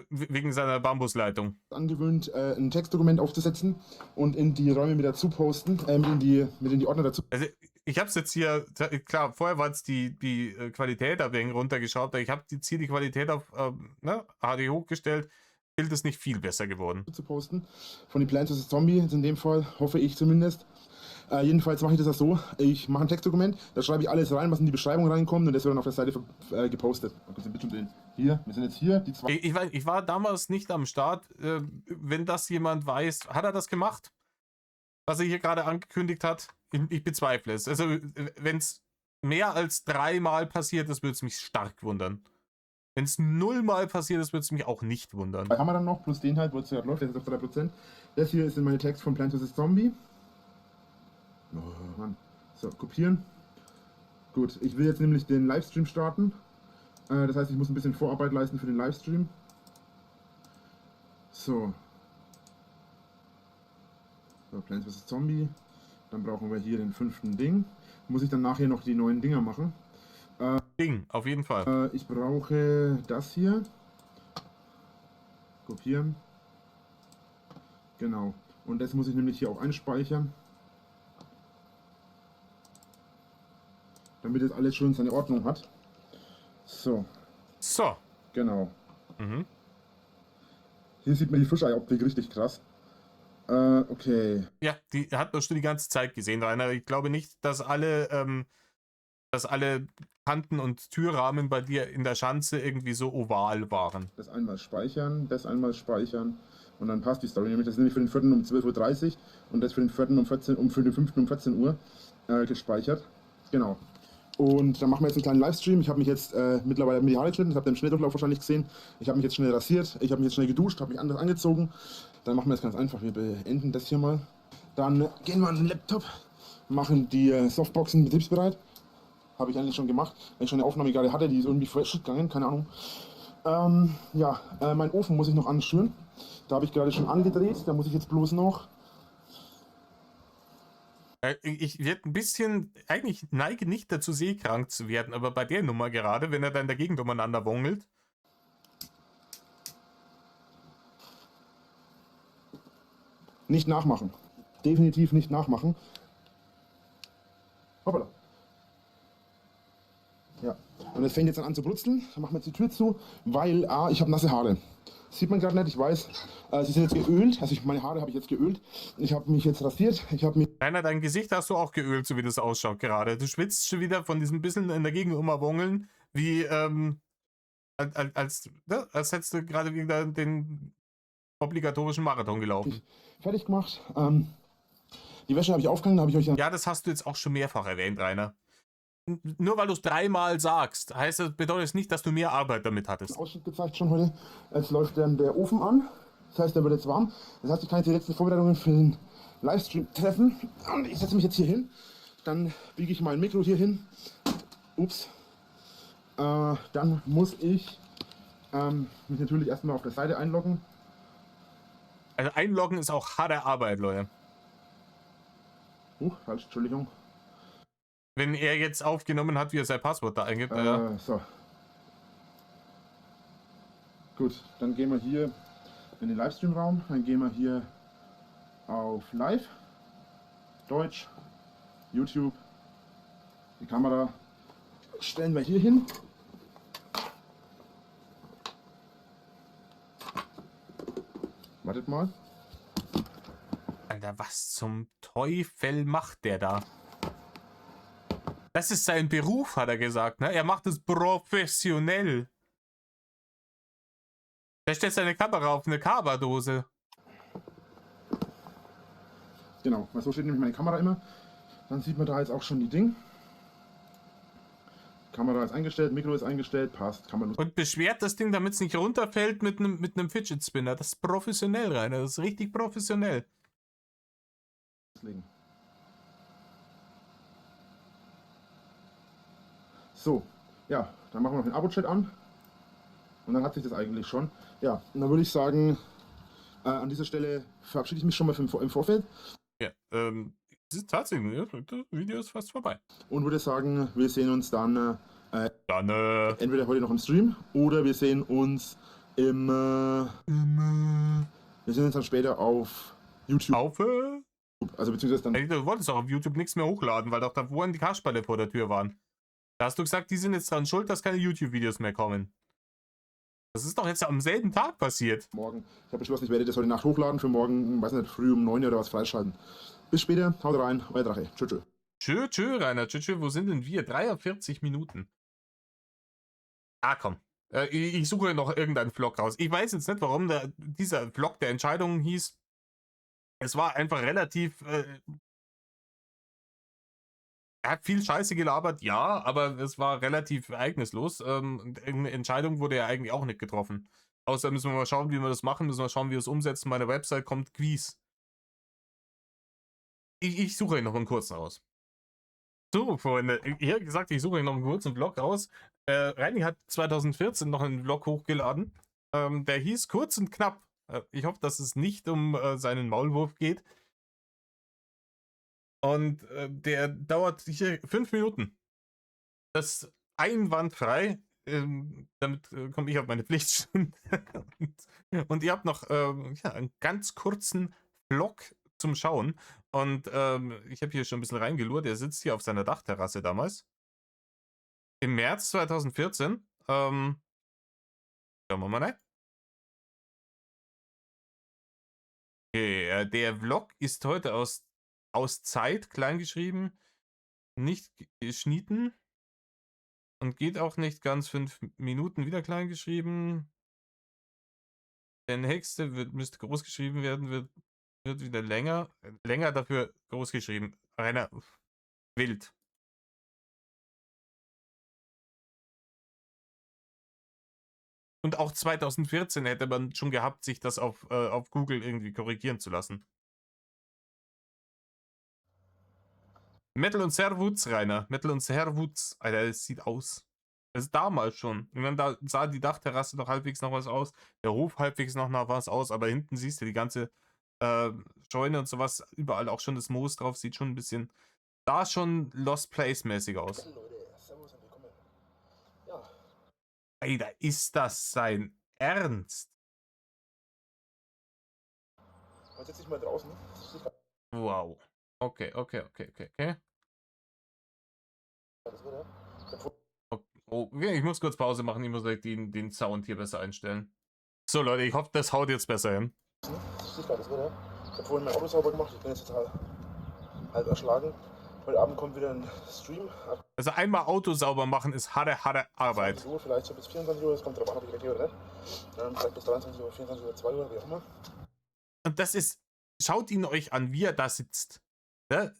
Speaker 1: wegen seiner Bambusleitung.
Speaker 2: angewöhnt, ein Textdokument aufzusetzen und in die Räume mit dazu posten, mit in die Ordner dazu.
Speaker 1: Also ich habe es jetzt hier, klar, vorher war jetzt die Qualität ein wenig runtergeschaut, aber ich habe jetzt hier die Qualität auf HD hochgestellt. Bild ist nicht viel besser geworden.
Speaker 2: Zu posten. Von den Plants vs. Zombie, jetzt in dem Fall, hoffe ich zumindest. Jedenfalls mache ich das auch so, ich mache ein Textdokument, da schreibe ich alles rein, was in die Beschreibung reinkommt und das wird dann auf der Seite gepostet. Hier, wir sind jetzt hier, die zwei.
Speaker 1: Ich war damals nicht am Start. Wenn das jemand weiß, hat er das gemacht? Was er hier gerade angekündigt hat? Ich bezweifle es. Also wenn es mehr als 3-mal passiert ist, würde es mich stark wundern. Wenn es 0-mal passiert ist, würde es mich auch nicht wundern.
Speaker 2: Haben wir dann noch, plus den halt, wo es gerade läuft, das ist auf 3%. Das hier sind meine Texte von Plants vs. Zombie. Oh Mann. So, kopieren. Gut, ich will jetzt nämlich den Livestream starten. Das heißt, ich muss ein bisschen Vorarbeit leisten für den Livestream. So. So, Plants vs. Zombie. Dann brauchen wir hier den 5. Ding. Muss ich dann nachher noch die neuen Dinger machen.
Speaker 1: Ding, auf jeden Fall.
Speaker 2: Ich brauche das hier. Kopieren. Genau. Und das muss ich nämlich hier auch einspeichern. Damit es alles schön seine Ordnung hat. So.
Speaker 1: So.
Speaker 2: Genau.
Speaker 1: Mhm.
Speaker 2: Hier sieht man die Fischei-Optik richtig krass. Okay.
Speaker 1: Ja, die hat man schon die ganze Zeit gesehen, Rainer. Ich glaube nicht, dass alle Kanten und Türrahmen bei dir in der Schanze irgendwie so oval waren.
Speaker 2: Das einmal speichern und dann passt die Story. Das ist nämlich für den 4. um 12:30 Uhr und das für den 4. für den 5. um 14 Uhr gespeichert. Genau. Und dann machen wir jetzt einen kleinen Livestream. Ich habe mich jetzt mittlerweile mit die Haare geschnitten, das habt ihr im Schnelldurchlauf wahrscheinlich gesehen. Ich habe mich jetzt schnell rasiert, ich habe mich jetzt schnell geduscht, habe mich anders angezogen. Dann machen wir das ganz einfach, wir beenden das hier mal. Dann gehen wir an den Laptop, machen die Softboxen betriebsbereit. habe ich eigentlich schon gemacht, weil ich schon eine Aufnahme gerade hatte, die ist irgendwie falsch gegangen, keine Ahnung. Ja, meinen Ofen muss ich noch anschüren. Da habe ich gerade schon angedreht, da muss ich jetzt bloß noch...
Speaker 1: Ich werde ein bisschen, eigentlich neige nicht dazu, seekrank zu werden, aber bei der Nummer gerade, wenn er dann dagegen umeinander wongelt.
Speaker 2: Nicht nachmachen. Definitiv nicht nachmachen. Hoppala. Ja, und es fängt jetzt an zu brutzeln. Dann machen wir jetzt die Tür zu, weil ich habe nasse Haare. Sieht man gerade nicht, ich weiß. Sie sind jetzt geölt, also meine Haare habe ich jetzt geölt. Ich habe mich jetzt rasiert. Ich habe mich...
Speaker 1: Rainer, dein Gesicht hast du auch geölt, so wie das ausschaut gerade. Du schwitzt schon wieder von diesem bisschen in der Gegend umwongeln, wie, als hättest du gerade wieder den obligatorischen Marathon gelaufen.
Speaker 2: fertig gemacht. Die Wäsche habe ich aufgehangen, habe ich euch
Speaker 1: Ja, das hast du jetzt auch schon mehrfach erwähnt, Rainer. Nur weil du es dreimal sagst, bedeutet es nicht, dass du mehr Arbeit damit hattest.
Speaker 2: Ausschnitt gezeigt schon heute. Jetzt läuft dann der Ofen an. Das heißt, der wird jetzt warm. Das heißt, ich kann jetzt die letzten Vorbereitungen für den Livestream treffen. Und ich setze mich jetzt hier hin. Dann biege ich mein Mikro hier hin. Ups. Dann muss ich mich natürlich erstmal auf der Seite einloggen.
Speaker 1: Also einloggen ist auch harte Arbeit, Leute.
Speaker 2: Falsch, Entschuldigung.
Speaker 1: Wenn er jetzt aufgenommen hat, wie er sein Passwort da eingibt.
Speaker 2: So. Gut, dann gehen wir hier in den Livestream-Raum. Dann gehen wir hier auf Live, Deutsch, YouTube. Die Kamera stellen wir hier hin. Wartet mal.
Speaker 1: Alter, was zum Teufel macht der da? Das ist sein Beruf, hat er gesagt, ne? Er macht es professionell. Der stellt seine Kamera auf eine Kaba-Dose.
Speaker 2: Genau, weil so steht nämlich meine Kamera immer. Dann sieht man da jetzt auch schon die Dinge. Kamera ist eingestellt, Mikro ist eingestellt, passt, kann man...
Speaker 1: Und beschwert das Ding, damit es nicht runterfällt mit einem Fidget Spinner. Das ist professionell, Rainer. Das ist richtig professionell.
Speaker 2: Legen. So, ja, dann machen wir noch den Abo-Chat an. Und dann hat sich das eigentlich schon. Ja, und dann würde ich sagen, an dieser Stelle verabschiede ich mich schon mal im Vorfeld.
Speaker 1: Ja, es ist tatsächlich, das Video ist fast vorbei.
Speaker 2: Und würde sagen, wir sehen uns dann entweder heute noch im Stream oder wir sehen uns wir sehen uns dann später auf YouTube. Also beziehungsweise dann...
Speaker 1: Du wolltest auch auf YouTube nichts mehr hochladen, weil doch da vorhin die Kasperle vor der Tür waren. Da hast du gesagt, die sind jetzt dran schuld, dass keine YouTube-Videos mehr kommen. Das ist doch jetzt am selben Tag passiert.
Speaker 2: Morgen. Ich habe beschlossen, ich werde das heute Nacht hochladen, für morgen, weiß nicht, früh um 9 oder was freischalten. Bis später, haut rein, euer Drache. Tschö, tschö.
Speaker 1: Tschö, Rainer, tschö, wo sind denn wir? 43 Minuten. Ah, komm. Ich suche noch irgendeinen Vlog raus. Ich weiß jetzt nicht, warum dieser Vlog der Entscheidungen hieß. Es war einfach relativ... er hat viel Scheiße gelabert, ja, aber es war relativ ereignislos. Eine Entscheidung wurde ja eigentlich auch nicht getroffen. Außer müssen wir mal schauen, wie wir das machen, müssen wir schauen, wie wir es umsetzen. Meine Website kommt Quiz. Ich suche noch einen kurzen raus. So, Freunde, ich habe gesagt, ich suche noch einen kurzen Vlog raus. Reini hat 2014 noch einen Vlog hochgeladen. Der hieß Kurz und Knapp. Ich hoffe, dass es nicht um seinen Maulwurf geht. Und der dauert hier 5 Minuten. Das ist einwandfrei. Damit komme ich auf meine Pflichtstunde. und ihr habt noch ja, einen ganz kurzen Vlog zum Schauen. Und ich habe hier schon ein bisschen reingelurrt. Er sitzt hier auf seiner Dachterrasse damals. Im März 2014. Schauen wir mal rein. Okay, der Vlog ist heute aus Zeit, kleingeschrieben, nicht geschnitten und geht auch nicht ganz 5 Minuten, wieder kleingeschrieben. Der nächste müsste groß geschrieben werden, wird wieder länger. Länger dafür groß geschrieben. Rainer, wild. Und auch 2014 hätte man schon gehabt, sich das auf Google irgendwie korrigieren zu lassen. Metal und Servutz, Rainer. Metal und Servutz. Alter, das sieht aus. Das ist damals schon. Und dann da sah die Dachterrasse noch halbwegs noch was aus. Der Hof halbwegs noch nach was aus. Aber hinten siehst du die ganze Scheune und sowas. Überall auch schon das Moos drauf. Sieht schon ein bisschen, da schon Lost Place mäßig aus.
Speaker 2: Leute, servus und willkommen. Ja,
Speaker 1: Alter, ist das sein Ernst?
Speaker 2: jetzt sitze ich mal draußen.
Speaker 1: Wow. Okay.
Speaker 2: Das Wetter.
Speaker 1: Okay, ich muss kurz Pause machen. Ich muss direkt den Sound hier besser einstellen. So, Leute, ich hoffe, das haut jetzt besser hin.
Speaker 2: Das Wetter. Ich habe vorhin mein Auto sauber gemacht. Ich bin jetzt total halb erschlagen. Heute Abend kommt wieder ein Stream.
Speaker 1: Also einmal Auto sauber machen ist harte Arbeit.
Speaker 2: 20 Uhr, vielleicht so bis 24 Uhr. Es kommt drauf an, ob ich weggehe oder nicht. Vielleicht bis 23 Uhr, 24 Uhr, 2 Uhr, wie auch immer.
Speaker 1: Und das ist, schaut ihn euch an, wie er da sitzt. Ne?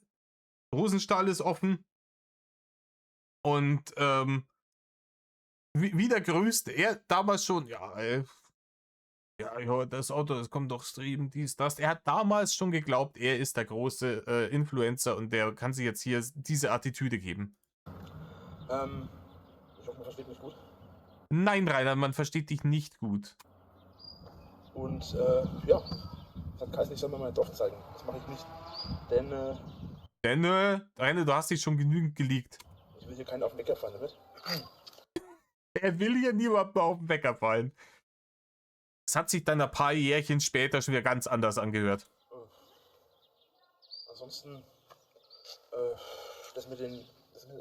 Speaker 1: Rosenstall ist offen. Und wieder grüßt er damals schon, ja, das Auto, das kommt doch streamen, dies, das. Er hat damals schon geglaubt, er ist der große Influencer und der kann sich jetzt hier diese Attitüde geben.
Speaker 2: Ich hoffe, man versteht mich gut.
Speaker 1: Nein, Rainer, man versteht dich nicht gut.
Speaker 2: Und ja, das hat Kais nicht, soll mir mein Dorf zeigen. Das mache ich nicht. Denn
Speaker 1: Rainer, du hast dich schon genügend geleakt.
Speaker 2: ich will hier keinen auf den Wecker fallen damit.
Speaker 1: Er will hier niemand mehr auf den Wecker fallen. Es hat sich dann ein paar Jährchen später schon wieder ganz anders angehört.
Speaker 2: Ansonsten, das mit den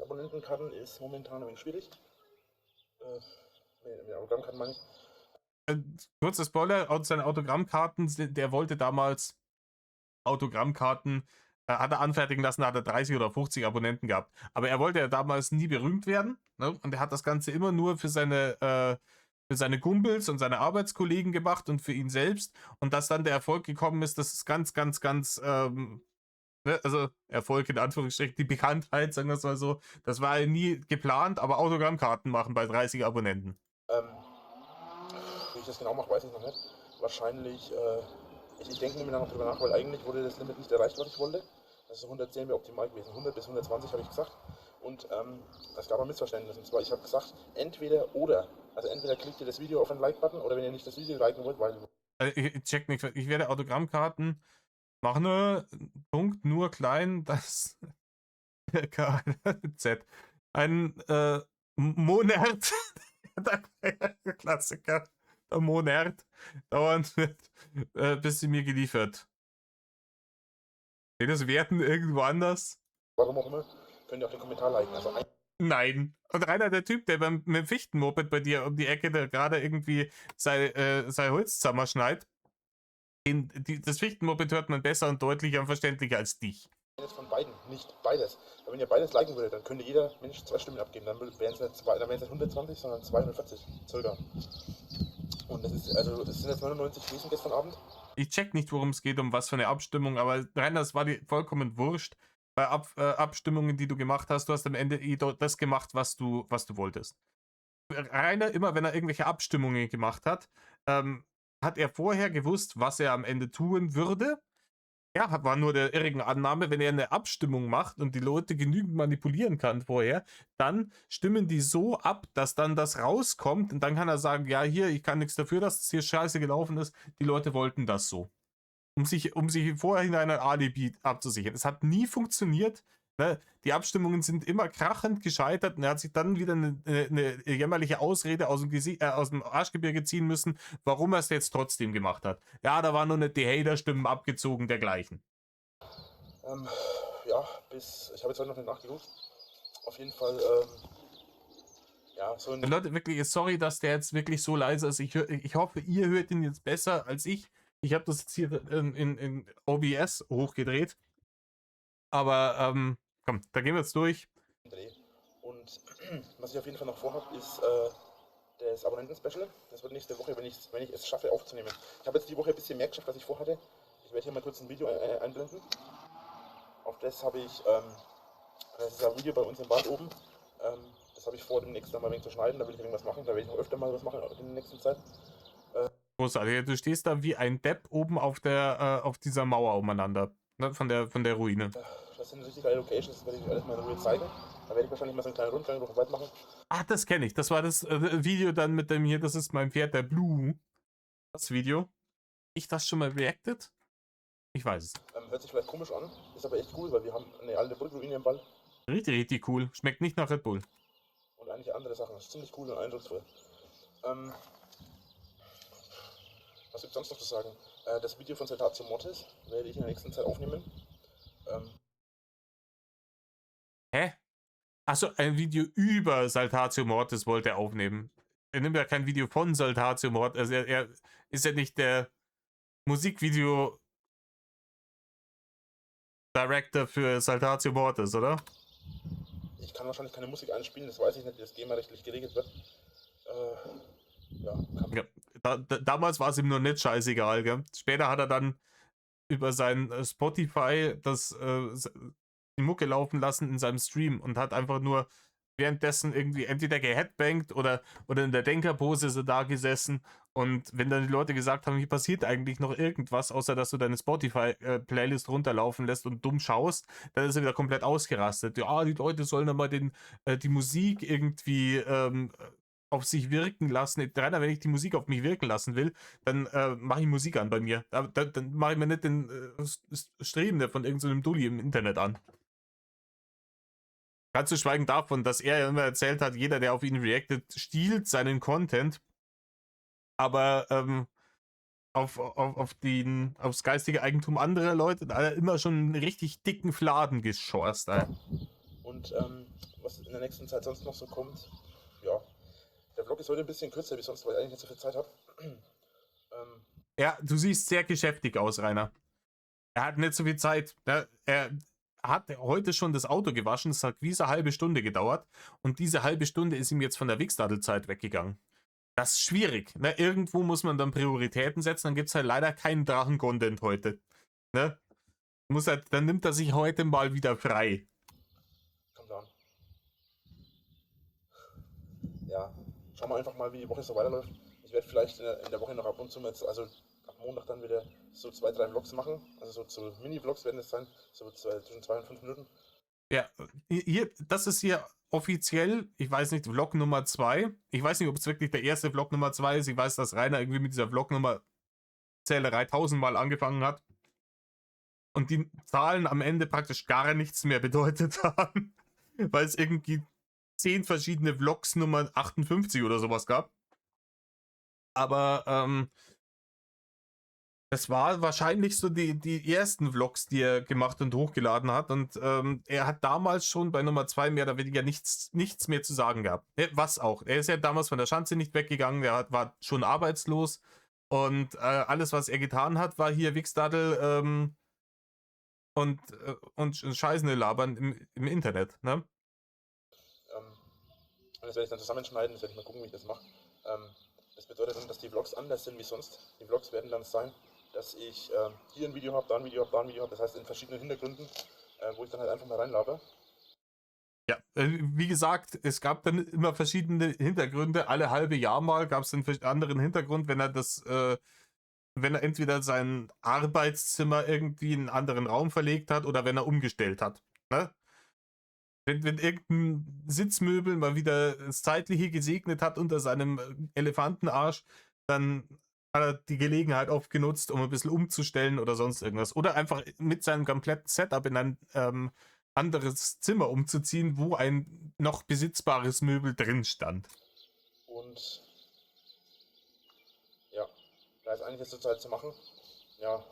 Speaker 2: Abonnentenkarten ist momentan ein wenig schwierig. Mit den Autogrammkarten meine ich.
Speaker 1: Kurzer Spoiler, seine Autogrammkarten, der wollte damals Autogrammkarten, hat er anfertigen lassen, da hat er 30 oder 50 Abonnenten gehabt. Aber er wollte ja damals nie berühmt werden, ne? Und er hat das Ganze immer nur für seine Kumpels und seine Arbeitskollegen gemacht und für ihn selbst. Und dass dann der Erfolg gekommen ist, das ist ganz, ne? Also Erfolg in Anführungsstrichen, die Bekanntheit, sagen wir es mal so, das war ja nie geplant, aber Autogrammkarten machen bei 30 Abonnenten.
Speaker 2: Wie ich das genau mache, weiß ich noch nicht. Wahrscheinlich, ich denke momentan noch drüber nach, weil eigentlich wurde das Limit nicht erreicht, was ich wollte. Also 110 wäre optimal gewesen. 100 bis 120 habe ich gesagt. Und es gab ein Missverständnis. Und zwar, ich habe gesagt, entweder oder. Also entweder klickt ihr das Video auf den Like-Button oder wenn ihr nicht das Video liken wollt, weil...
Speaker 1: Ich check nicht, ich werde Autogrammkarten machen, Punkt, nur klein, das Z. Ein Monat, der Klassiker, der Monat, dauernd wird, bis sie mir geliefert. Das Werten irgendwo anders?
Speaker 2: Warum auch immer, könnt ihr auch den Kommentar liken. Also
Speaker 1: Nein. Und Rainer, der Typ, der mit dem Fichtenmoped bei dir um die Ecke, der gerade irgendwie sein Holz zusammenschneit, das Fichtenmoped hört man besser und deutlicher und verständlicher als dich.
Speaker 2: eines von beiden, nicht beides. Weil wenn ihr beides liken würdet, dann könnte jeder Mensch 2 Stimmen abgeben. Dann wären es nicht 120, sondern 240 circa. Und das ist, also es sind jetzt 99 gewesen gestern Abend.
Speaker 1: Ich check nicht, worum es geht, um was für eine Abstimmung, aber Rainer, das war dir vollkommen wurscht. Bei Abstimmungen, die du gemacht hast, du hast am Ende das gemacht, was du wolltest. Rainer, immer wenn er irgendwelche Abstimmungen gemacht hat, hat er vorher gewusst, was er am Ende tun würde. Ja, war nur der irrigen Annahme, wenn er eine Abstimmung macht und die Leute genügend manipulieren kann vorher, dann stimmen die so ab, dass dann das rauskommt und dann kann er sagen, ja, hier, ich kann nichts dafür, dass es hier scheiße gelaufen ist, die Leute wollten das so. Um sich vorher ein Alibi abzusichern. Es hat nie funktioniert. Ne? Die Abstimmungen sind immer krachend gescheitert und er hat sich dann wieder eine jämmerliche Ausrede aus dem Arschgebirge ziehen müssen, warum er es jetzt trotzdem gemacht hat. Ja, da waren nur nicht die Hater-Stimmen abgezogen, dergleichen.
Speaker 2: Ja, ich habe jetzt heute noch nicht nachgeguckt. Auf jeden Fall, ja, so ein...
Speaker 1: Leute, wirklich, sorry, dass der jetzt wirklich so leise ist. Ich hoffe, ihr hört ihn jetzt besser als ich. Ich habe das jetzt hier in OBS hochgedreht. Aber, komm, da gehen wir jetzt durch.
Speaker 2: Und was ich auf jeden Fall noch vorhabe, ist das Abonnenten-Special. Das wird nächste Woche, wenn ich es schaffe, aufzunehmen. Ich habe jetzt die Woche ein bisschen mehr geschafft, als ich vorhatte. Ich werde hier mal kurz ein Video einblenden. Auf das habe ich, das ist ein Video bei uns im Bad oben. Das habe ich vor, demnächst mal ein wenig zu schneiden. Da will ich irgendwas machen. Da werde ich noch öfter mal was machen in der nächsten Zeit.
Speaker 1: Großartig. Du stehst da wie ein Depp oben auf dieser Mauer umeinander. Ne? Von der Ruine.
Speaker 2: Das das sind richtig geile Locations, das werde ich euch alles mal in Ruhe zeigen. Da werde ich wahrscheinlich mal so einen kleinen Rundgang durch den Wald machen.
Speaker 1: Ah, das kenne ich. Das war das Video dann mit dem hier, das ist mein Pferd, der Blue. Das Video. Ich das schon mal reacted? Ich weiß es.
Speaker 2: Hört sich vielleicht komisch an, ist aber echt cool, weil wir haben eine alte Brückruine im Wald
Speaker 1: Richtig, richtig cool. Schmeckt nicht nach Red Bull.
Speaker 2: und einige andere Sachen. Das ist ziemlich cool und eindrucksvoll. Was gibt es sonst noch zu sagen? Das Video von Saltatio Mortis werde ich in der nächsten Zeit aufnehmen.
Speaker 1: Hä? Achso, ein Video über Saltatio Mortis wollte er aufnehmen. Er nimmt ja kein Video von Saltatio Mortis. Also er ist ja nicht der Musikvideo-Director für Saltatio Mortis, oder?
Speaker 2: Ich kann wahrscheinlich keine Musik einspielen, das weiß ich nicht, wie das GEMA-rechtlich geregelt wird. Ja,
Speaker 1: Ja, damals war es ihm nur nicht scheißegal, gell? Später hat er dann über sein Spotify die Mucke laufen lassen in seinem Stream und hat einfach nur währenddessen irgendwie entweder geheadbangt oder in der Denkerpose so da gesessen. Und wenn dann die Leute gesagt haben, hier passiert eigentlich noch irgendwas, außer dass du deine Spotify-Playlist runterlaufen lässt und dumm schaust, dann ist er wieder komplett ausgerastet. Ja, die Leute sollen dann mal die Musik irgendwie auf sich wirken lassen. Rainer, wenn ich die Musik auf mich wirken lassen will, dann mache ich Musik an bei mir. Dann mache ich mir nicht den Streben von irgendeinem Dulli im Internet an. Ganz zu schweigen davon, dass er ja immer erzählt hat, jeder, der auf ihn reactet, stiehlt seinen Content, aber aufs geistige Eigentum anderer Leute da hat er immer schon einen richtig dicken Fladen geschorst.
Speaker 2: Und was in der nächsten Zeit sonst noch so kommt, ja, der Vlog ist heute ein bisschen kürzer wie sonst, weil ich eigentlich nicht so viel Zeit habe.
Speaker 1: Ja, du siehst sehr geschäftig aus, Rainer. Er hat nicht so viel Zeit. Er hat heute schon das Auto gewaschen, es hat wie eine halbe Stunde gedauert und diese halbe Stunde ist ihm jetzt von der Wichsdadelzeit weggegangen. Das ist schwierig. Ne? Irgendwo muss man dann Prioritäten setzen, dann gibt es halt leider keinen Drachen-Content heute. Ne? Dann nimmt er sich heute mal wieder frei.
Speaker 2: Kommt an. Ja, schauen wir einfach mal, wie die Woche so weiterläuft. Ich werde vielleicht in der Woche noch ab und zu jetzt, also ab Montag dann wieder so 2, 3 Vlogs machen. Also so Mini-Vlogs werden es sein, so zwischen 2 und 5 Minuten.
Speaker 1: Ja, hier, das ist hier offiziell, ich weiß nicht, Vlog Nummer 2. Ich weiß nicht, ob es wirklich der erste Vlog Nummer 2 ist. Ich weiß, dass Rainer irgendwie mit dieser Vlog-Nummer Zählerei 1000-mal angefangen hat. Und die Zahlen am Ende praktisch gar nichts mehr bedeutet haben. Weil es irgendwie 10 verschiedene Vlogs Nummer 58 oder sowas gab. Aber das war wahrscheinlich so die ersten Vlogs, die er gemacht und hochgeladen hat. Und er hat damals schon bei Nummer 2 mehr oder weniger nichts mehr zu sagen gehabt. Was auch. Er ist ja damals von der Schanze nicht weggegangen. Er war schon arbeitslos. Und alles, was er getan hat, war hier Wichsdadel und Scheiße labern im Internet. Ne?
Speaker 2: Das werde ich dann zusammenschneiden, das werde ich mal gucken, wie ich das mache. Das bedeutet dann, dass die Vlogs anders sind wie sonst. Die Vlogs werden dann sein, dass ich hier ein Video habe, da ein Video habe, da ein Video habe. Das heißt in verschiedenen Hintergründen, wo ich dann halt einfach mal reinlabe.
Speaker 1: Ja, wie gesagt, es gab dann immer verschiedene Hintergründe. Alle halbe Jahr mal gab es einen anderen Hintergrund, wenn er entweder sein Arbeitszimmer irgendwie in einen anderen Raum verlegt hat oder wenn er umgestellt hat. Ne? Wenn irgendein Sitzmöbel mal wieder das Zeitliche gesegnet hat unter seinem Elefantenarsch, dann hat er die Gelegenheit aufgenutzt, um ein bisschen umzustellen oder sonst irgendwas. Oder einfach mit seinem kompletten Setup in ein anderes Zimmer umzuziehen, wo ein noch besitzbares Möbel drin stand.
Speaker 2: Und ja, da ist einiges zur Zeit zu machen. Ja,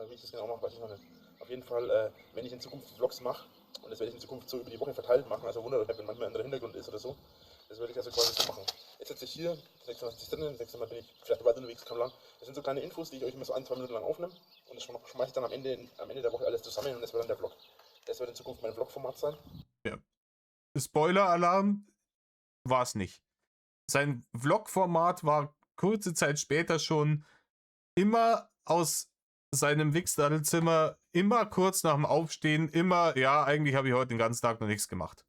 Speaker 2: wie ich das genau mache, weiß ich noch nicht. Auf jeden Fall, wenn ich in Zukunft Vlogs mache, und das werde ich in Zukunft so über die Woche verteilt machen, also wundert euch, wenn manchmal ein anderer Hintergrund ist oder so, das werde ich also quasi so machen. Jetzt sitze ich hier, das nächste Mal sitze ich drinnen, das nächste Mal bin ich vielleicht weiter unterwegs, kam lang. Das sind so kleine Infos, die ich euch immer so 1, 2 Minuten lang aufnehme und das schmeiße ich dann am Ende der Woche alles zusammen und das wird dann der Vlog. Das wird in Zukunft mein Vlog-Format sein.
Speaker 1: Ja. Spoiler-Alarm war es nicht. Sein Vlog-Format war kurze Zeit später schon immer aus seinem Wichsdadelzimmer, immer kurz nach dem Aufstehen, immer, ja, eigentlich habe ich heute den ganzen Tag noch nichts gemacht.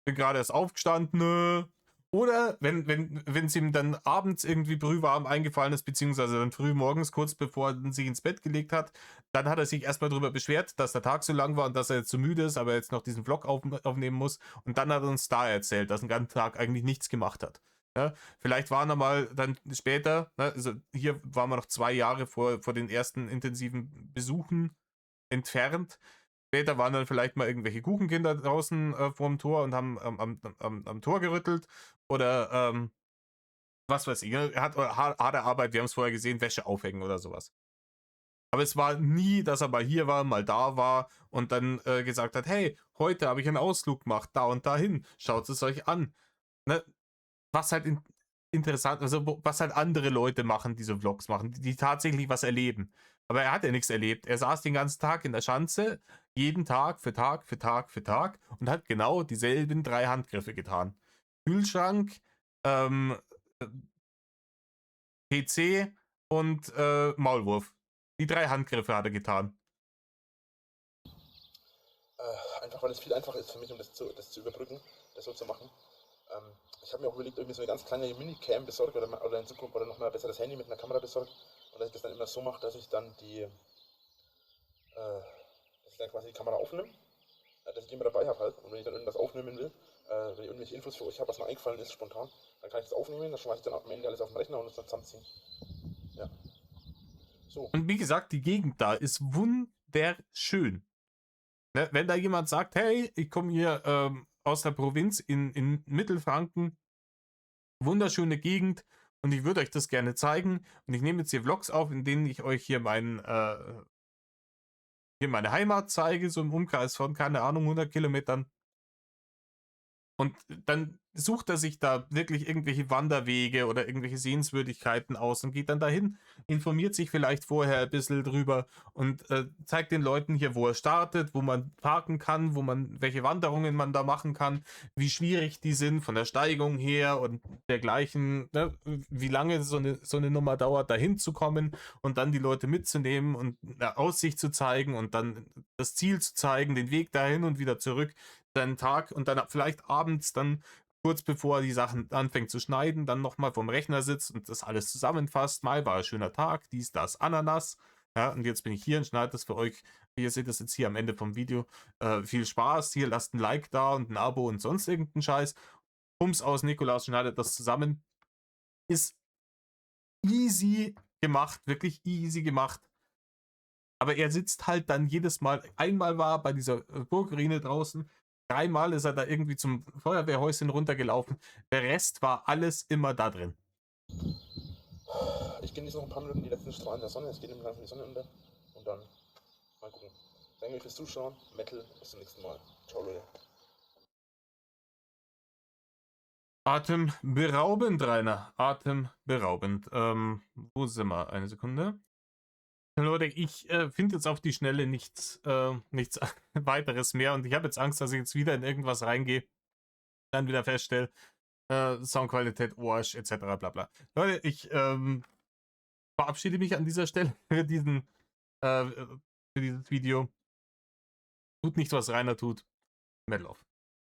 Speaker 1: Bin gerade erst aufgestanden, Oder wenn es ihm dann abends irgendwie brühwarm eingefallen ist, beziehungsweise dann früh morgens, kurz bevor er sich ins Bett gelegt hat, dann hat er sich erstmal darüber beschwert, dass der Tag so lang war und dass er jetzt so müde ist, aber jetzt noch diesen Vlog aufnehmen muss. Und dann hat er uns da erzählt, dass er den ganzen Tag eigentlich nichts gemacht hat. Ja, vielleicht waren er mal dann später, ne, also hier waren wir noch 2 Jahre vor den ersten intensiven Besuchen entfernt. Später waren dann vielleicht mal irgendwelche Kuchenkinder draußen vorm Tor und haben am Tor gerüttelt. Oder was weiß ich, er hat harte Arbeit, wir haben es vorher gesehen, Wäsche aufhängen oder sowas. Aber es war nie, dass er mal hier war, mal da war und dann gesagt hat, hey, heute habe ich einen Ausflug gemacht, da und dahin, schaut es euch an. Ne? Was halt interessant, also was halt andere Leute machen, diese Vlogs machen, die tatsächlich was erleben. Aber er hat ja nichts erlebt. Er saß den ganzen Tag in der Schanze, jeden Tag für Tag für Tag für Tag und hat genau dieselben 3 Handgriffe getan. Kühlschrank, ähm, PC und Maulwurf. Die 3 Handgriffe hat er getan.
Speaker 2: Einfach weil es viel einfacher ist für mich, um das zu überbrücken, das so zu machen. Ich habe mir auch überlegt, irgendwie so eine ganz kleine Minicam besorgt oder in Zukunft oder nochmal ein besseres Handy mit einer Kamera besorgt und dass ich das dann immer so mache, dass ich dann quasi die Kamera aufnehme, dass ich die immer dabei habe halt und wenn ich dann irgendwas aufnehmen will, wenn ich irgendwelche Infos für euch habe, was mir eingefallen ist, spontan, dann kann ich das aufnehmen, dann schmeiße ich dann am Ende alles auf den Rechner und es dann zusammenziehen. Ja. So.
Speaker 1: Und wie gesagt, die Gegend da ist wunderschön. Ne? Wenn da jemand sagt, hey, ich komme hier aus der Provinz in Mittelfranken, wunderschöne Gegend und ich würde euch das gerne zeigen und ich nehme jetzt hier Vlogs auf, in denen ich euch hier meine Heimat zeige, so im Umkreis von, keine Ahnung, 100 Kilometern. Und dann sucht er sich da wirklich irgendwelche Wanderwege oder irgendwelche Sehenswürdigkeiten aus und geht dann dahin, informiert sich vielleicht vorher ein bisschen drüber und zeigt den Leuten hier, wo er startet, wo man parken kann, welche Wanderungen man da machen kann, wie schwierig die sind von der Steigung her und dergleichen, ne? Wie lange so eine Nummer dauert, dahin zu kommen und dann die Leute mitzunehmen und eine Aussicht zu zeigen und dann das Ziel zu zeigen, den Weg dahin und wieder zurück, seinen Tag und dann vielleicht abends dann kurz bevor er die Sachen anfängt zu schneiden, dann nochmal vorm Rechner sitzt und das alles zusammenfasst. Mal war ein schöner Tag, dies, das, Ananas. Ja, und jetzt bin ich hier und schneide das für euch. Ihr seht das jetzt hier am Ende vom Video. Viel Spaß. Hier lasst ein Like da und ein Abo und sonst irgendeinen Scheiß. Pumps aus, Nikolaus schneidet das zusammen. Ist easy gemacht, wirklich easy gemacht. Aber er sitzt halt dann jedes Mal, einmal war er bei dieser Burgruine draußen, 3-mal ist er da irgendwie zum Feuerwehrhäuschen runtergelaufen. Der Rest war alles immer da drin.
Speaker 2: Ich genieße noch ein paar Minuten die letzten Strahlen der Sonne, es geht langsam die Sonne unter und dann mal gucken. Danke euch fürs Zuschauen, Metal, bis zum nächsten Mal. Ciao Leute.
Speaker 1: Atemberaubend, Rainer. Atemberaubend. Wo sind wir? Eine Sekunde. Leute, ich finde jetzt auf die Schnelle nichts weiteres mehr und ich habe jetzt Angst, dass ich jetzt wieder in irgendwas reingehe, dann wieder feststelle, Soundqualität, Arsch, etc. bla bla. Leute, ich verabschiede mich an dieser Stelle für dieses Video. Tut nicht, was Rainer tut. Metal off.